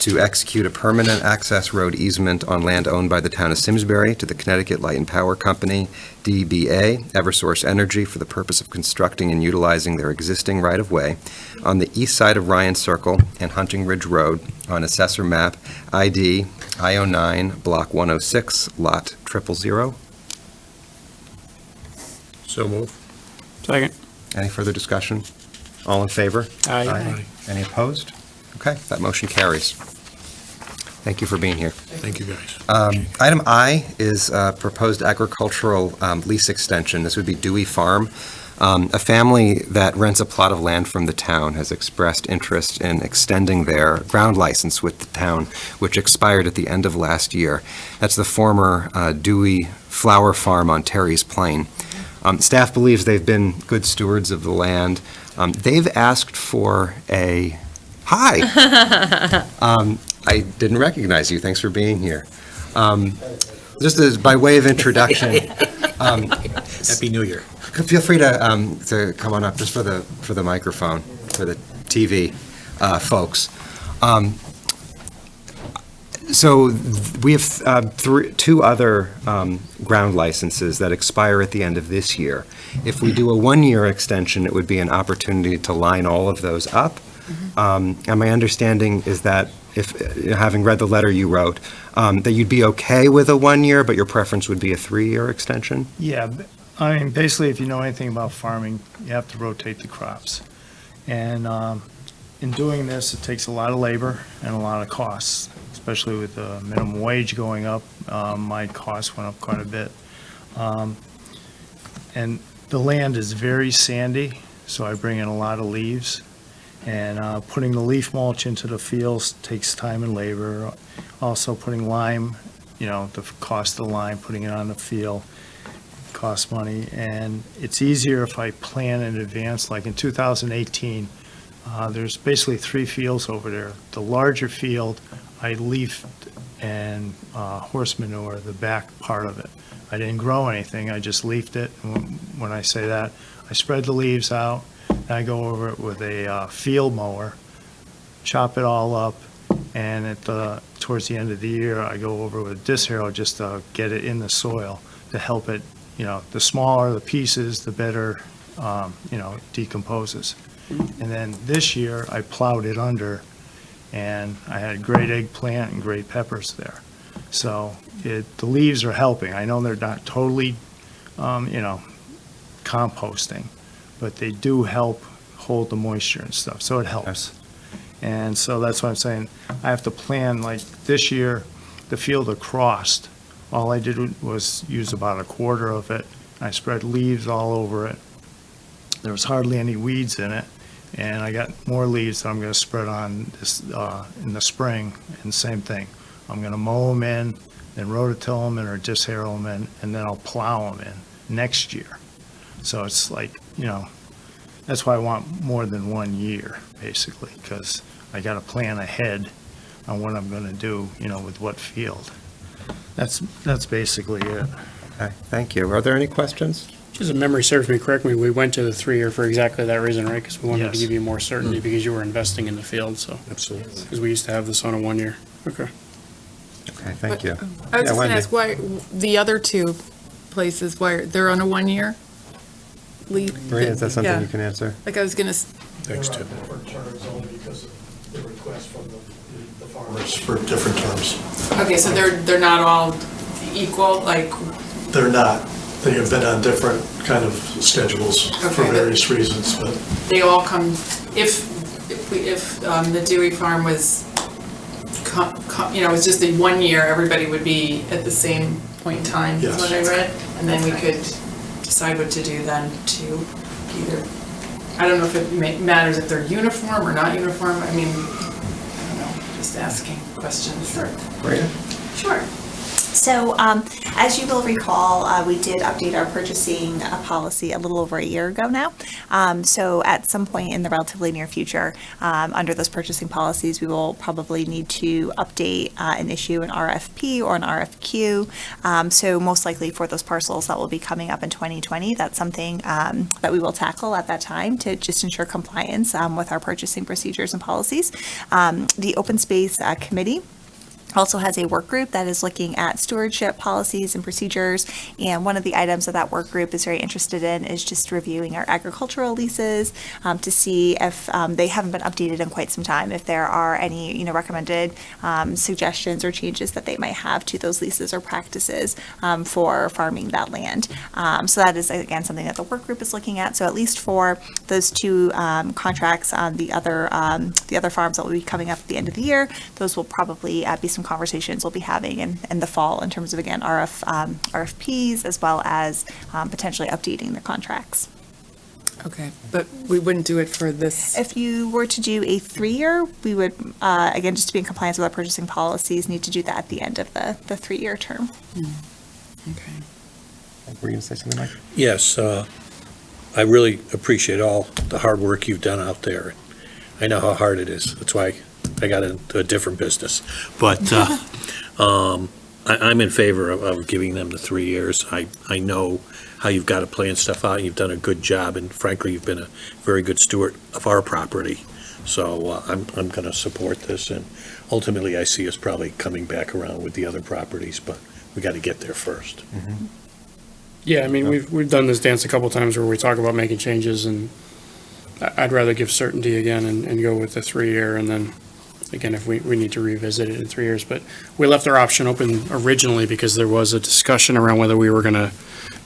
to execute a permanent access road easement on land owned by the town of Simsbury to the Connecticut Light and Power Company, DBA, Eversource Energy, for the purpose of constructing and utilizing their existing right-of-way on the east side of Ryan Circle and Hunting Ridge Road on Assessor Map ID I-09, Block 106, Lot 000? So move. Second. Any further discussion? All in favor? Aye. Any opposed? Okay, that motion carries. Thank you for being here. Thank you, guys. Item I is proposed agricultural lease extension. This would be Dewey Farm. A family that rents a plot of land from the town has expressed interest in extending their ground license with the town, which expired at the end of last year. That's the former Dewey Flower Farm on Terry's Plain. Staff believes they've been good stewards of the land. They've asked for a, hi! I didn't recognize you. Thanks for being here. Just as by way of introduction, Happy New Year. feel free to come on up just for the microphone for the TV folks. So we have two other ground licenses that expire at the end of this year. If we do a one-year extension, it would be an opportunity to line all of those up. And my understanding is that if, having read the letter you wrote, that you'd be okay with a 1 year, but your preference would be a 3-year extension? Yeah, I mean, basically, if you know anything about farming, you have to rotate the crops. And in doing this, it takes a lot of labor and a lot of costs, especially with the minimum wage going up. My costs went up quite a bit. And the land is very sandy, so I bring in a lot of leaves. And putting the leaf mulch into the fields takes time and labor. Also putting lime, the cost of the lime, putting it on the field costs money. And it's easier if I plan in advance. Like in 2018, there's basically 3 fields over there. The larger field, I leafed and horse manure the back part of it. I didn't grow anything, I just leafed it. And when I say that, I spread the leaves out. I go over it with a field mower, chop it all up, and towards the end of the year, I go over with a disc harrow just to get it in the soil to help it, the smaller the pieces, the better, it decomposes. And then this year, I plowed it under, and I had great eggplant and great peppers there. So the leaves are helping. I know they're not totally, composting, but they do help hold the moisture and stuff, so it helps. And so that's what I'm saying. I have to plan, like this year, the field across, all I did was use about a quarter of it. I spread leaves all over it. There was hardly any weeds in it, and I got more leaves that I'm going to spread on this in the spring, and same thing. I'm going to mow them in, then rototill them in or disc harrow them in, and then I'll plow them in next year. So it's like, that's why I want more than 1 year, basically, because I got to plan ahead on what I'm going to do, with what field. That's basically it. Okay, thank you. Are there any questions? Just if memory serves me correctly, we went to the 3-year for exactly that reason, right? Because we wanted to Yes. give you more certainty because you were investing in the field, so. Absolutely. Because we used to have this on a 1 year. Okay. Okay, thank you. I was Yeah, just going Wendy. to ask why the other two places, why they're on a 1 year? Maria, is that something you can answer? Like I was going to, Thanks, Tim. Different terms only because of the request from the farmers for different terms. okay, so they're not all equal, like, They're not. They have been on different kind of schedules for Okay, but- various reasons, but they all come, if the Dewey Farm was, was just a 1 year, everybody would be at the same point in time, is Yes. what I read? And then we could decide what to do then to either, I don't know if it matters if they're uniform or not uniform, I mean, I don't know, just asking questions. Maria? Sure. So, as you will recall, we did update our purchasing policy a little over a year ago now. So at some point in the relatively near future, under those purchasing policies, we will probably need to update and issue an RFP or an RFQ. So most likely for those parcels that will be coming up in 2020, that's something that we will tackle at that time to just ensure compliance with our purchasing procedures and policies. The Open Space Committee also has a work group that is looking at stewardship policies and procedures. And one of the items that that work group is very interested in is just reviewing our agricultural leases to see if they haven't been updated in quite some time, if there are any, recommended suggestions or changes that they might have to those leases or practices for farming that land. So that is, again, something that the work group is looking at. So at least for those two contracts on the other farms that will be coming up at the end of the year, those will probably be some some conversations we'll be having in the fall in terms of, again, RFPs, as well as potentially updating their contracts. Okay, but we wouldn't do it for this. If you were to do a 3-year, we would, again, just to be in compliance with our purchasing policies, need to do that at the end of the 3-year term. Okay. Were you going to say something, Mike? Yes, I really appreciate all the hard work you've done out there. I know how hard it is. That's why I got into a different business. But I'm in favor of giving them the 3 years. I know how you've got to plan stuff out. You've done a good job, and frankly, you've been a very good steward of our property. So I'm going to support this, and ultimately, I see us probably coming back around with the other properties, but we got to get there first. Yeah, I mean, we've done this dance a couple times where we talk about making changes, and I'd rather give certainty again and go with the 3-year, and then, again, if we need to revisit it in 3 years. But we left our option open originally because there was a discussion around whether we were going to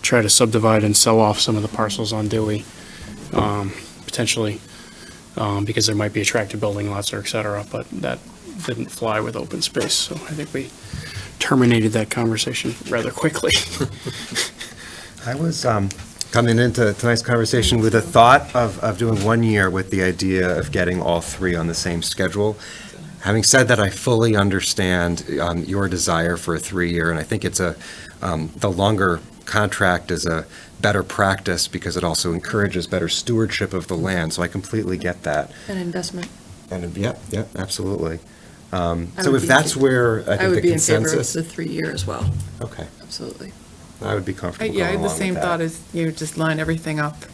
try to subdivide and sell off some of the parcels on Dewey, potentially, because there might be attractive building lots or et cetera, but that didn't fly with open space, so I think we terminated that conversation rather quickly. I was coming into tonight's conversation with a thought of doing 1 year with the idea of getting all 3 on the same schedule. Having said that, I fully understand your desire for a 3-year, and I think it's the longer contract is a better practice because it also encourages better stewardship of the land, so I completely get that. An investment. And, yeah, absolutely. I So would if be that's in- where I I think would the be in favor of consensus. the 3-year as well, Okay, absolutely. I would be comfortable Yeah, I going had the along same with thought that. as you, just line everything up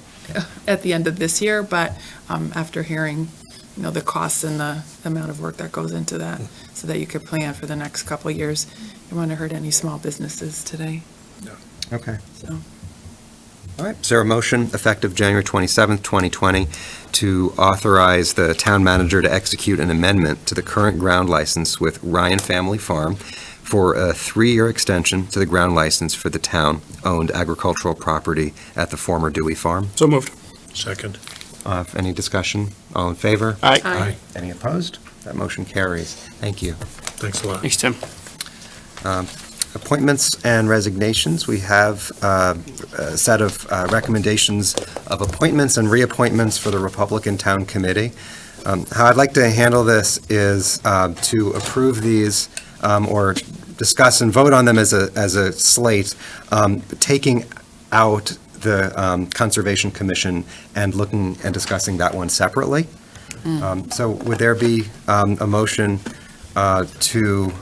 at the end of this year, but after hearing, the costs and the amount of work that goes into that, so that you could plan for the next couple of years. You want to hurt any small businesses today, Okay. so. All right, is there a motion effective January 27th, 2020, to authorize the town manager to execute an amendment to the current ground license with Ryan Family Farm for a 3-year extension to the ground license for the town-owned agricultural property at the former Dewey Farm? So moved. Second. Any discussion? All in favor? Aye. Aye. Any opposed? That motion carries. Thank you. Thanks a lot. Thanks, Tim. Appointments and resignations. We have a set of recommendations of appointments and reappointments for the Republican Town Committee. How I'd like to handle this is to approve these or discuss and vote on them as a slate, taking out the Conservation Commission and looking and discussing that one separately. So would there be a motion to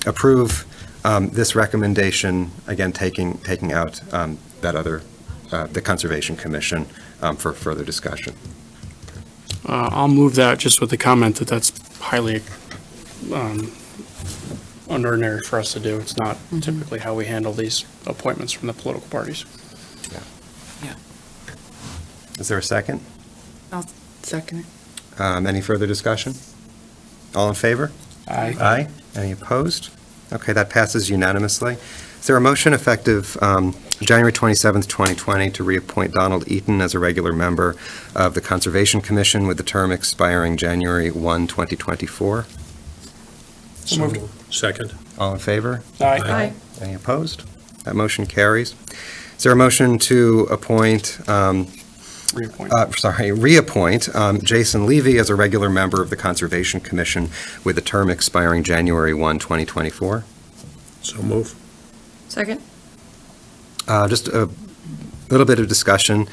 approve this recommendation, again, taking out that other, the Conservation Commission for further discussion? I'll move that just with the comment that that's highly unordinary for us to do. It's not typically how we handle these appointments from the political parties. Is there a second? I'll second it. Any further discussion? All in favor? Aye. Aye. Any opposed? Okay, that passes unanimously. Is there a motion effective January 27th, 2020, to reappoint Donald Eaton as a regular member of the Conservation Commission with the term expiring January 1, 2024? So moved. Second. All in favor? Aye. Aye. Any opposed? That motion carries. Is there a motion to appoint, reappoint Jason Levy as a regular member of the Conservation Commission with the term expiring January 1, 2024? So move. Second? Just a little bit of discussion.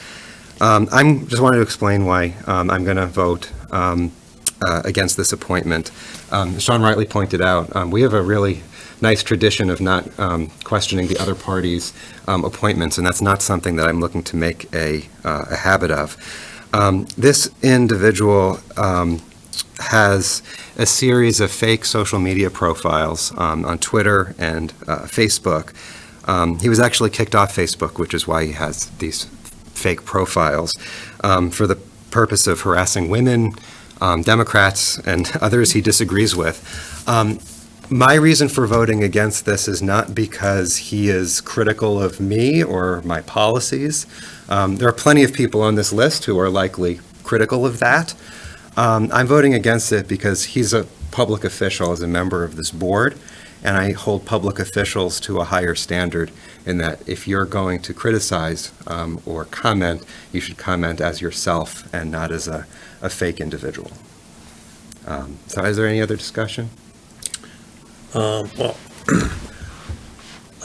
I'm just wanted to explain why I'm going to vote against this appointment. Sean rightly pointed out, we have a really nice tradition of not questioning the other party's appointments, and that's not something that I'm looking to make a habit of. This individual has a series of fake social media profiles on Twitter and Facebook. He was actually kicked off Facebook, which is why he has these fake profiles, for the purpose of harassing women, Democrats, and others he disagrees with. My reason for voting against this is not because he is critical of me or my policies. There are plenty of people on this list who are likely critical of that. I'm voting against it because he's a public official, as a member of this board, and I hold public officials to a higher standard in that if you're going to criticize or comment, you should comment as yourself and not as a fake individual. So is there any other discussion? Well,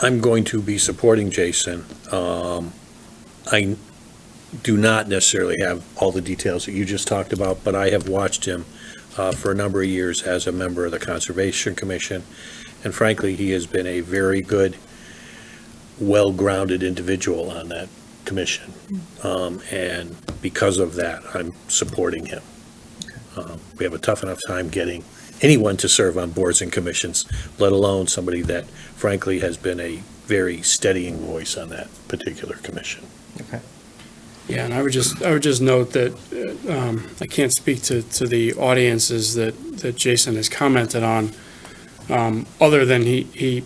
I'm going to be supporting Jason. I do not necessarily have all the details that you just talked about, but I have watched him for a number of years as a member of the Conservation Commission. And frankly, he has been a very good, well-grounded individual on that commission. And because of that, I'm supporting him. We have a tough enough time getting anyone to serve on boards and commissions, let alone somebody that frankly has been a very steadying voice on that particular commission. Okay. Yeah, and I would just note that I can't speak to the audiences that Jason has commented on, other than he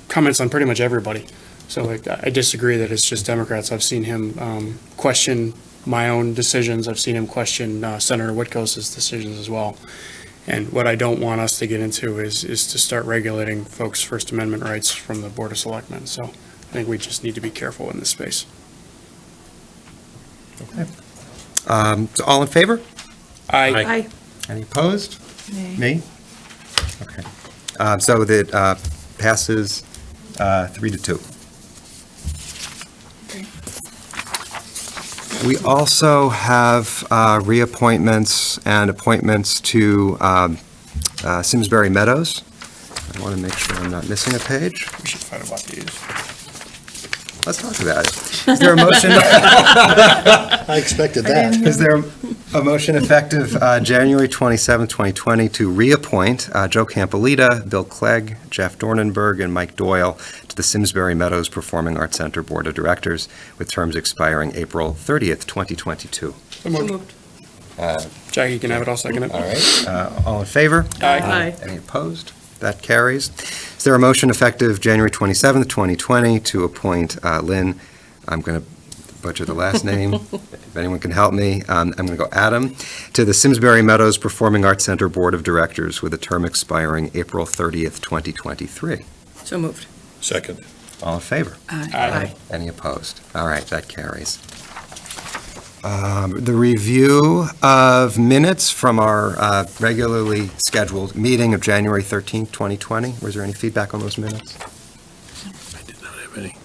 comments on pretty much everybody. So like, I disagree that it's just Democrats. I've seen him question my own decisions. I've seen him question Senator Whitco's decisions as well. And what I don't want us to get into is to start regulating folks' First Amendment rights from the Board of Selectmen. So I think we just need to be careful in this space. Okay. So all in favor? Aye. Any opposed? Nay. Me? Okay. So that passes 3-2. We also have reappointments and appointments to Simsbury Meadows. I want to make sure I'm not missing a page. We should fight about these. Let's talk about it. Is there a motion? I expected that. Is there a motion effective January 27, 2020 to reappoint Joe Campolita, Bill Clegg, Jeff Dornenberg, and Mike Doyle to the Simsbury Meadows Performing Arts Center Board of Directors with terms expiring April 30th, 2022? So moved. Jackie can have it, I'll second it. All right. All in favor? Aye. Any opposed? That carries. Is there a motion effective January 27th, 2020 to appoint Lynn, I'm going to butcher the last name, if anyone can help me, I'm going to go Adam, to the Simsbury Meadows Performing Arts Center Board of Directors with a term expiring April 30th, 2023? So moved. Second. All in favor? Aye. Any opposed? All right, that carries. The review of minutes from our regularly scheduled meeting of January 13th, 2020. Was there any feedback on those minutes? I did not have any.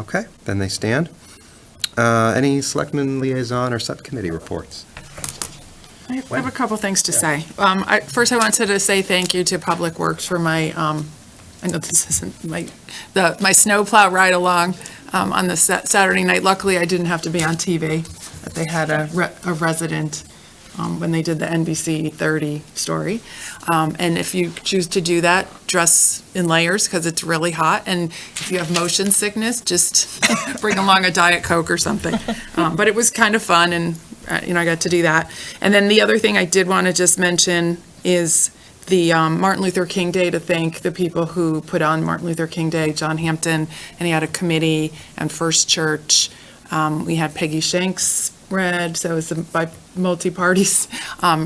Okay, then they stand. Any selectmen liaison or subcommittee reports? I have a couple things to say. First, I wanted to say thank you to Public Works for my, I know this isn't my snowplow ride along on the Saturday night. Luckily, I didn't have to be on TV. But they had a resident when they did the NBC 30 story. And if you choose to do that, dress in layers because it's really hot. And if you have motion sickness, just bring along a Diet Coke or something. But it was kind of fun, and I got to do that. And then the other thing I did want to just mention is the Martin Luther King Day, to thank the people who put on Martin Luther King Day, John Hampton, and he had a committee, and First Church. We had Peggy Shanks read, so it was by multi-parties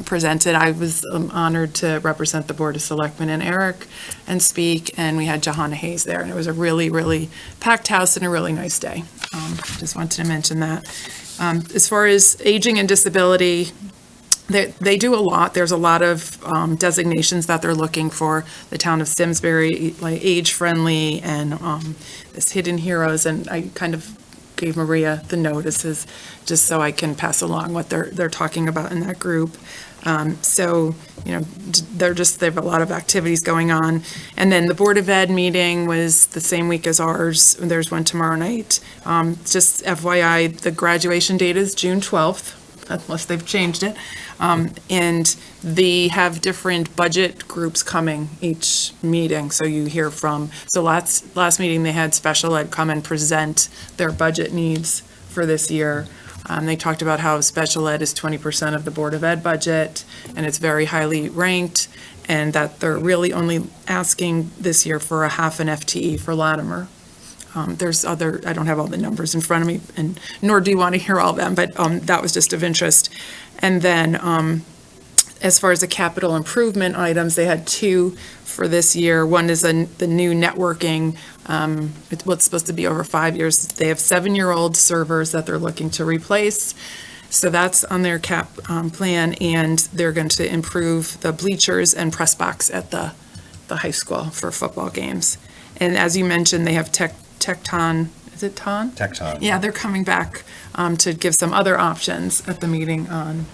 presented. I was honored to represent the Board of Selectmen and Eric and speak, and we had Johanna Hayes there, and it was a really, really packed house and a really nice day. Just wanted to mention that. As far as aging and disability, they do a lot. There's a lot of designations that they're looking for. The town of Simsbury, like age-friendly, and this Hidden Heroes, and I kind of gave Maria the notices just so I can pass along what they're talking about in that group. So, they have a lot of activities going on. And then the Board of Ed meeting was the same week as ours. There's one tomorrow night. Just FYI, the graduation date is June 12th, unless they've changed it. And they have different budget groups coming each meeting. So you hear from, so last meeting they had special ed come and present their budget needs for this year. They talked about how special ed is 20% of the Board of Ed budget, and it's very highly ranked, and that they're really only asking this year for a half an FTE for Latimer. There's other, I don't have all the numbers in front of me, and nor do you want to hear all of them, but that was just of interest. And then as far as the capital improvement items, they had two for this year. One is the new networking, it's what's supposed to be over 5 years. They have 7-year-old servers that they're looking to replace. So that's on their cap plan, and they're going to improve the bleachers and press box at the high school for football games. And as you mentioned, they have Tecton, is it Ton? Tecton. Yeah, they're coming back to give some other options at the meeting on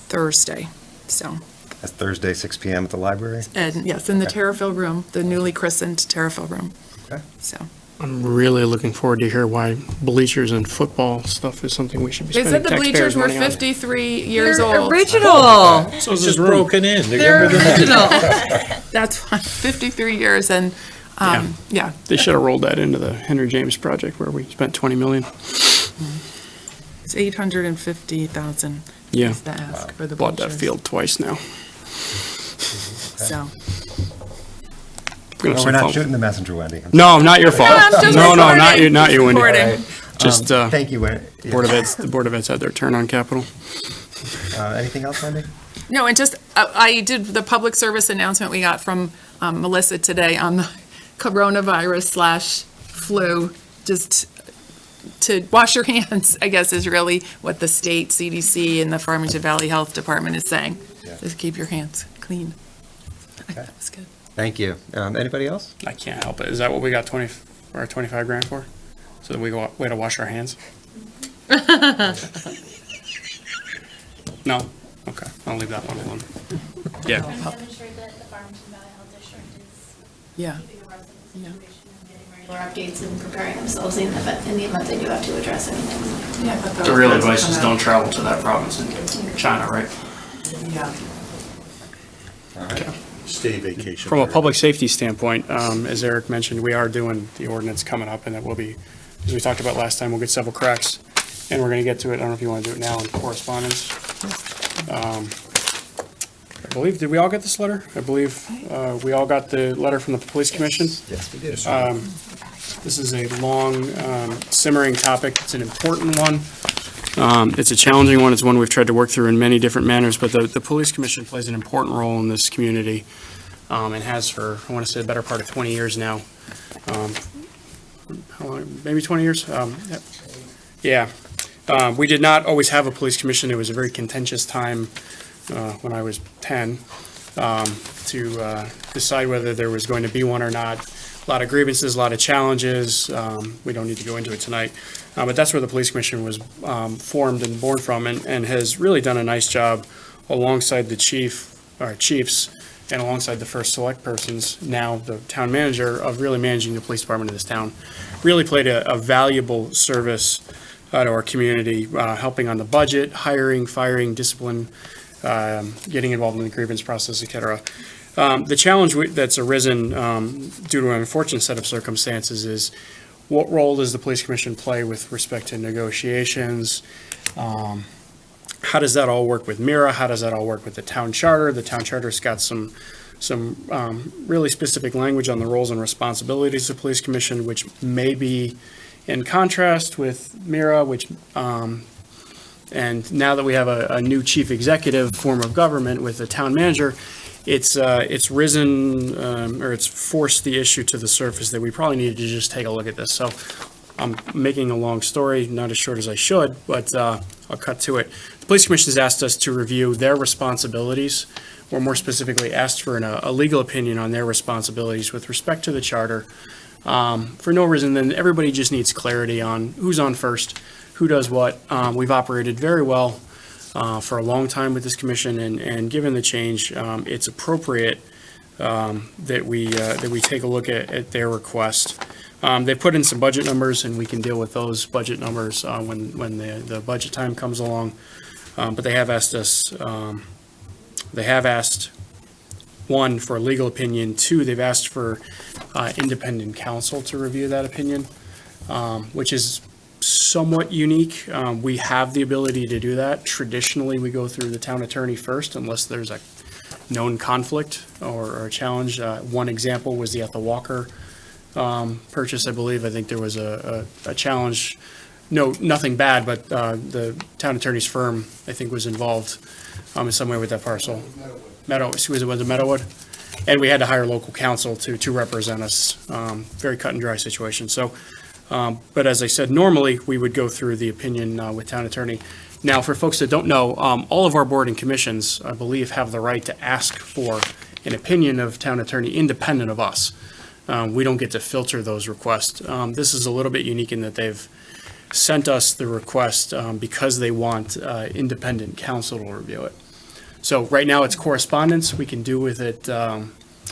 Thursday, so. That's Thursday, 6 PM at the library? And yes, in the Terrafil room, the newly christened Terrafil room. Okay. So. I'm really looking forward to hear why bleachers and football stuff is something we should be They spending said the bleachers taxpayers' were money on. 53 years old. Original. So it's just broken in. They're original. That's fine, 53 years, and, yeah. They should have rolled that into the Henry James project where we spent 20 million. It's 850,000 Yeah. is the ask for the Bought that bleachers. field twice now. So. Gonna have No, some we're not fun. shooting the messenger, Wendy. No, not your fault. I'm just No, not recording. you, not you, Wendy. Recording. Just, Thank you, Wendy. Yeah. the Board of Ed's had their turn on capital. Anything else, Wendy? No, and just, I did the public service announcement we got from Melissa today on the coronavirus/flu, just to wash your hands, I guess, is really what the state CDC and the Farmington Valley Health Department is saying. Yeah. Just keep your hands clean. Okay. That was good. Thank you. Anybody else? I can't help it. Is that what we got 25 grand for? So that we go way to wash our hands? No? Okay, I'll leave that one alone. Yeah. Demonstrate that the Farmington Valley Health District is Yeah. keeping the residents Yeah. information and getting regular updates and preparing themselves in the event they do have to address anything. The real advice is don't travel to that province in China, right? Yeah. Stay vacation. From a public safety standpoint, as Eric mentioned, we are doing the ordinance coming up, and it will be, as we talked about last time, we'll get several cracks, and we're gonna get to it, I don't know if you wanna do it now in correspondence. I believe, did we all get this letter? I believe, we all got the letter from the police commission. Yes, we did. This is a long, simmering topic. It's an important one. It's a challenging one. It's one we've tried to work through in many different manners, but the police commission plays an important role in this community, and has for, I want to say, the better part of 20 years now. How long? Maybe 20 years? Yeah. We did not always have a police commission. It was a very contentious time when I was 10 to decide whether there was going to be one or not. A lot of grievances, a lot of challenges. We don't need to go into it tonight. But that's where the police commission was formed and born from, and has really done a nice job alongside the chiefs and alongside the first select persons, now the town manager, of really managing the police department of this town. Really played a valuable service to our community, helping on the budget, hiring, firing, discipline, getting involved in the grievance process, et cetera. The challenge that's arisen due to an unfortunate set of circumstances is, what role does the police commission play with respect to negotiations? How does that all work with MIRA? How does that all work with the town charter? The town charter's got some really specific language on the roles and responsibilities of the police commission, which may be in contrast with MIRA, and now that we have a new chief executive form of government with a town manager, it's risen, or it's forced the issue to the surface that we probably needed to just take a look at this. So I'm making a long story, not as short as I should, but I'll cut to it. The Police Commission has asked us to review their responsibilities, or more specifically, asked for a legal opinion on their responsibilities with respect to the charter. For no reason, then everybody just needs clarity on who's on first, who does what. We've operated very well for a long time with this commission, and given the change, it's appropriate that we take a look at their request. They put in some budget numbers, and we can deal with those budget numbers when the budget time comes along. But they have asked us, one, for a legal opinion. Two, they've asked for independent counsel to review that opinion, which is somewhat unique. We have the ability to do that. Traditionally, we go through the town attorney first unless there's a known conflict or a challenge. One example was the Ethel Walker purchase, I believe. I think there was a challenge no, nothing bad, but the town attorney's firm, I think, was involved in some way with that parcel. Was it Meadowwood? And we had to hire local counsel to represent us. Very cut and dry situation. So, but as I said, normally we would go through the opinion with town attorney. Now, for folks that don't know, all of our board and commissions, I believe, have the right to ask for an opinion of town attorney independent of us. We don't get to filter those requests. This is a little bit unique in that they've sent us the request because they want independent counsel to review it. So right now it's correspondence. We can do with it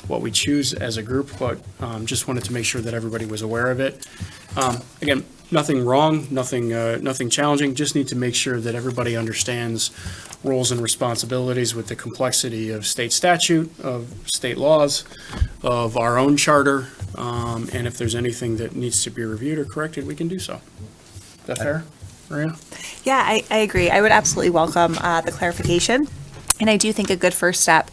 what we choose as a group, but just wanted to make sure that everybody was aware of it. Again, nothing wrong, nothing challenging, just need to make sure that everybody understands roles and responsibilities with the complexity of state statute, of state laws, of our own charter, and if there's anything that needs to be reviewed or corrected, we can do so. Is that fair, Maria? Yeah, I agree. I would absolutely welcome the clarification. And I do think a good first step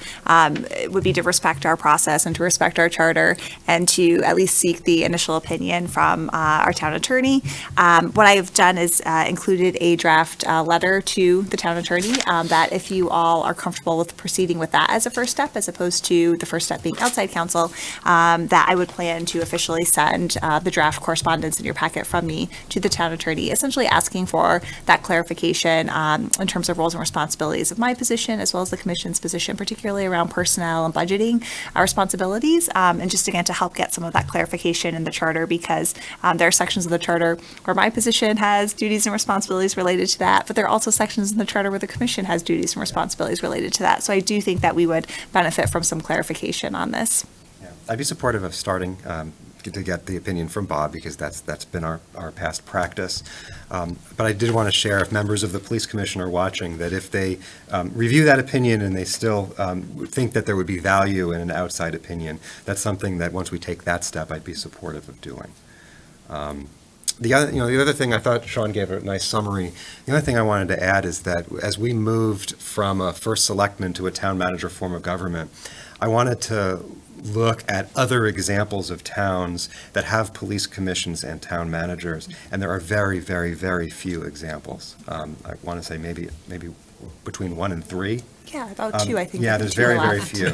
would be to respect our process and to respect our charter and to at least seek the initial opinion from our town attorney. What I've done is included a draft letter to the town attorney that if you all are comfortable with proceeding with that as a first step, as opposed to the first step being outside counsel, that I would plan to officially send the draft correspondence in your packet from me to the town attorney, essentially asking for that clarification in terms of roles and responsibilities of my position as well as the commission's position, particularly around personnel and budgeting responsibilities, and just again to help get some of that clarification in the charter, because there are sections of the charter where my position has duties and responsibilities related to that, but there are also sections in the charter where the commission has duties and responsibilities related to that. So I do think that we would benefit from some clarification on this. Yeah, I'd be supportive of starting to get the opinion from Bob, because that's been our past practice. But I did want to share, if members of the police commission are watching, that if they review that opinion and they still think that there would be value in an outside opinion, that's something that once we take that step, I'd be supportive of doing. The other thing, I thought Sean gave a nice summary. The other thing I wanted to add is that as we moved from a first selectman to a town manager form of government, I wanted to look at other examples of towns that have police commissions and town managers, and there are very, very, very few examples. I want to say maybe between 1 and 3. Yeah, about 2, I think. Yeah, there's very, very few.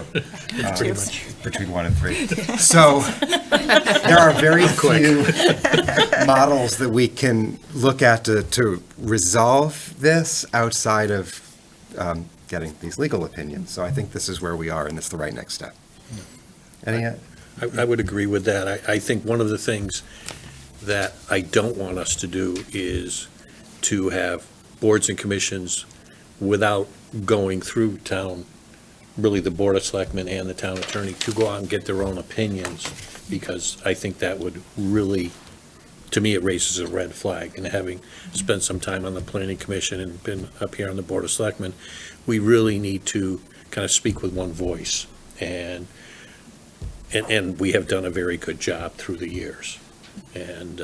Pretty much. Between 1 and 3. So there are very few models that we can look at to resolve this outside of getting these legal opinions. So I think this is where we are, and it's the right next step. I would agree with that. I think one of the things that I don't want us to do is to have boards and commissions without going through town, really the Board of Selectmen and the town attorney, to go out and get their own opinions, because I think that would really, to me, it raises a red flag. And having spent some time on the Planning Commission and been up here on the Board of Selectmen, we really need to kind of speak with one voice. And we have done a very good job through the years. And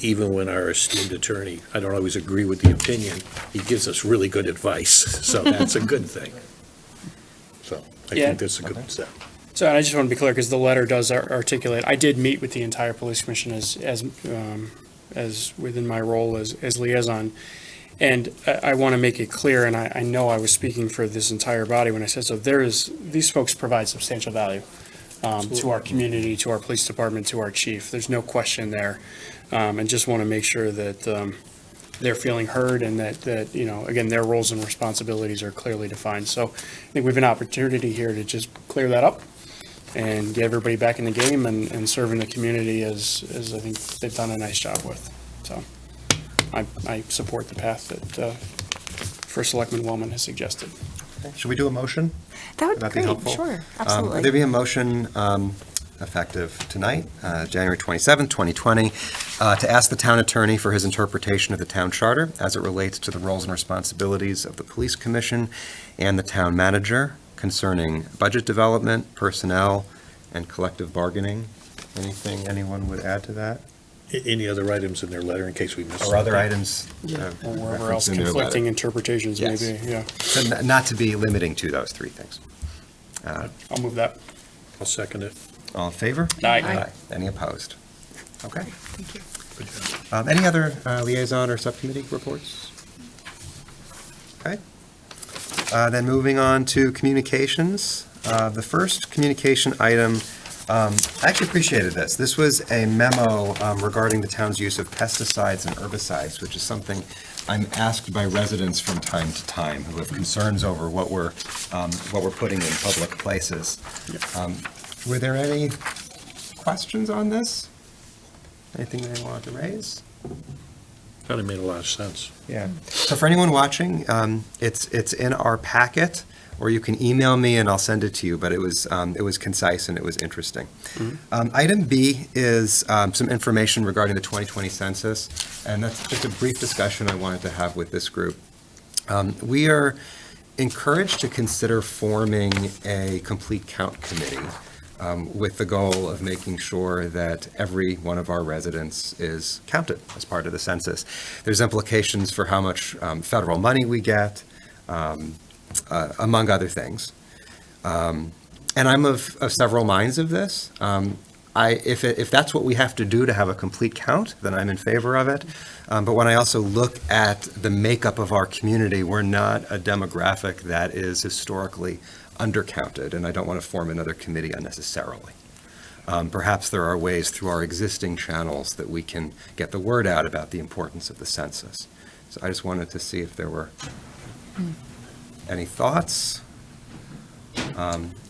even when our esteemed attorney, I don't always agree with the opinion, he gives us really good advice. So that's a good thing. So I think that's a good step. So I just want to be clear, because the letter does articulate, I did meet with the entire police commission as within my role as liaison. And I want to make it clear, and I know I was speaking for this entire body when I said so, these folks provide substantial value to our community, to our police department, to our chief. There's no question there. And just want to make sure that they're feeling heard, and that again, their roles and responsibilities are clearly defined. So I think we have an opportunity here to just clear that up and get everybody back in the game and serving the community as I think they've done a nice job with. So I support the path that First Selectman Wellman has suggested. Okay. Should we do a motion? That would Would be that great. helpful? Sure, absolutely. Would there be a motion effective tonight, January 27th, 2020, to ask the town attorney for his interpretation of the town charter as it relates to the roles and responsibilities of the police commission and the town manager concerning budget development, personnel, and collective bargaining? Anything anyone would add to that? Any other items in their letter in case we missed Or other something? items? Or wherever else referenced in their letter? conflicting interpretations Yes. may be, yeah. So not to be limiting to those 3 things. I'll move that. I'll second it. All in favor? Aye. Any opposed? Okay. Thank you. Any other liaison or subcommittee reports? Okay. Then moving on to communications. The first communication item, I actually appreciated this. This was a memo regarding the town's use of pesticides and herbicides, which is something I'm asked by residents from time to time who have concerns over what we're putting in public places. Were there any questions on this? Anything they wanted to raise? Kind of made a lot of sense. Yeah. So for anyone watching, it's in our packet, or you can email me and I'll send it to you, but it was concise and it was interesting. Item B is some information regarding the 2020 census, and that's just a brief discussion I wanted to have with this group. We are encouraged to consider forming a complete count committee with the goal of making sure that every one of our residents is counted as part of the census. There's implications for how much federal money we get, among other things. And I'm of several minds of this. If that's what we have to do to have a complete count, then I'm in favor of it. But when I also look at the makeup of our community, we're not a demographic that is historically undercounted, and I don't want to form another committee unnecessarily. Perhaps there are ways through our existing channels that we can get the word out about the importance of the census. So I just wanted to see if there were any thoughts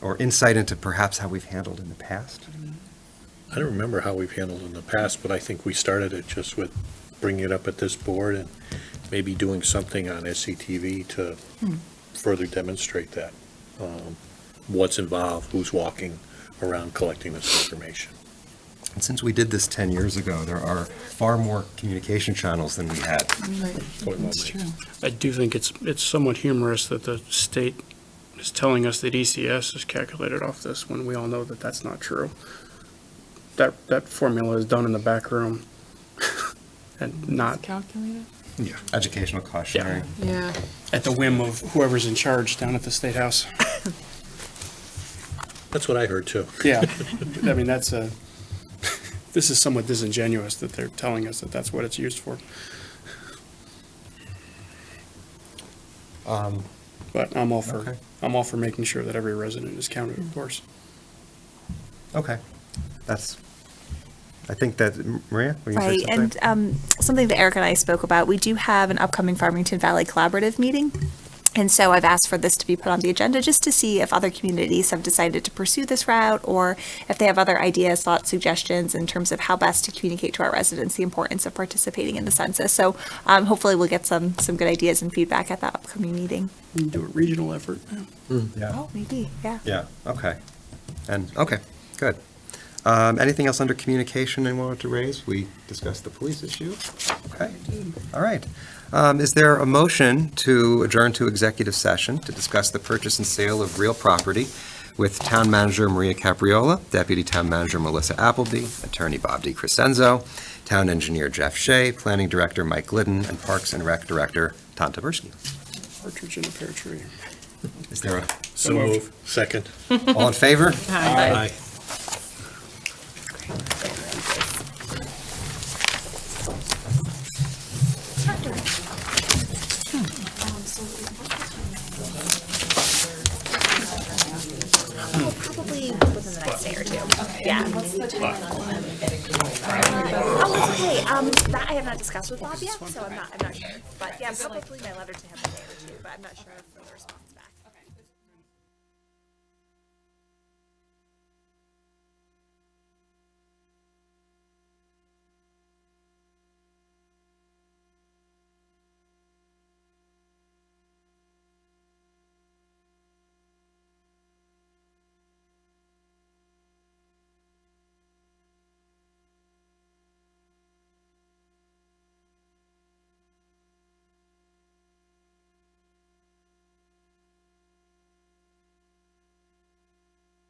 or insight into perhaps how we've handled in the past. I don't remember how we've handled it in the past, but I think we started it just with bringing it up at this board and maybe doing something on SCTV to further demonstrate that. What's involved, who's walking around collecting this information. And since we did this 10 years ago, there are far more communication channels than we had. That's true. I do think it's somewhat humorous that the state is telling us that ECS is calculated off this when we all know that that's not true. That formula is done in the back room and not Calculated? Yeah. Educational cost sharing. Yeah. at the whim of whoever's in charge down at the State House. That's what I heard too. Yeah, I mean, this is somewhat disingenuous that they're telling us that that's what it's used for. But I'm all for making sure that every resident is counted, of course. Okay. I think that, Maria, were you Right, say something? and something that Eric and I spoke about, we do have an upcoming Farmington Valley Collaborative meeting. And so I've asked for this to be put on the agenda just to see if other communities have decided to pursue this route, or if they have other ideas, thoughts, suggestions in terms of how best to communicate to our residents the importance of participating in the census. So hopefully we'll get some good ideas and feedback at that upcoming meeting. We can do a regional effort. Yeah. Oh, maybe, yeah. Yeah, okay. Okay, good. Anything else under communication anyone wanted to raise? We discussed the police issue. Okay, all right. Is there a motion to adjourn to executive session to discuss the purchase and sale of real property with Town Manager Maria Capriola, Deputy Town Manager Melissa Appleby, Attorney Bob DiCrescenzo, Town Engineer Jeff Shea, Planning Director Mike Glidden, and Parks and Rec Director Tom Taberski? Partridge in a pear tree. Is there a? So move. Second. All in favor? Aye. Probably within the next day or two. Yeah. What's the timeline on them? Oh, it's okay. That I have not discussed with Bob yet, so I'm not sure. But yeah, probably my letter to him a day or two, but I'm not sure if the response back.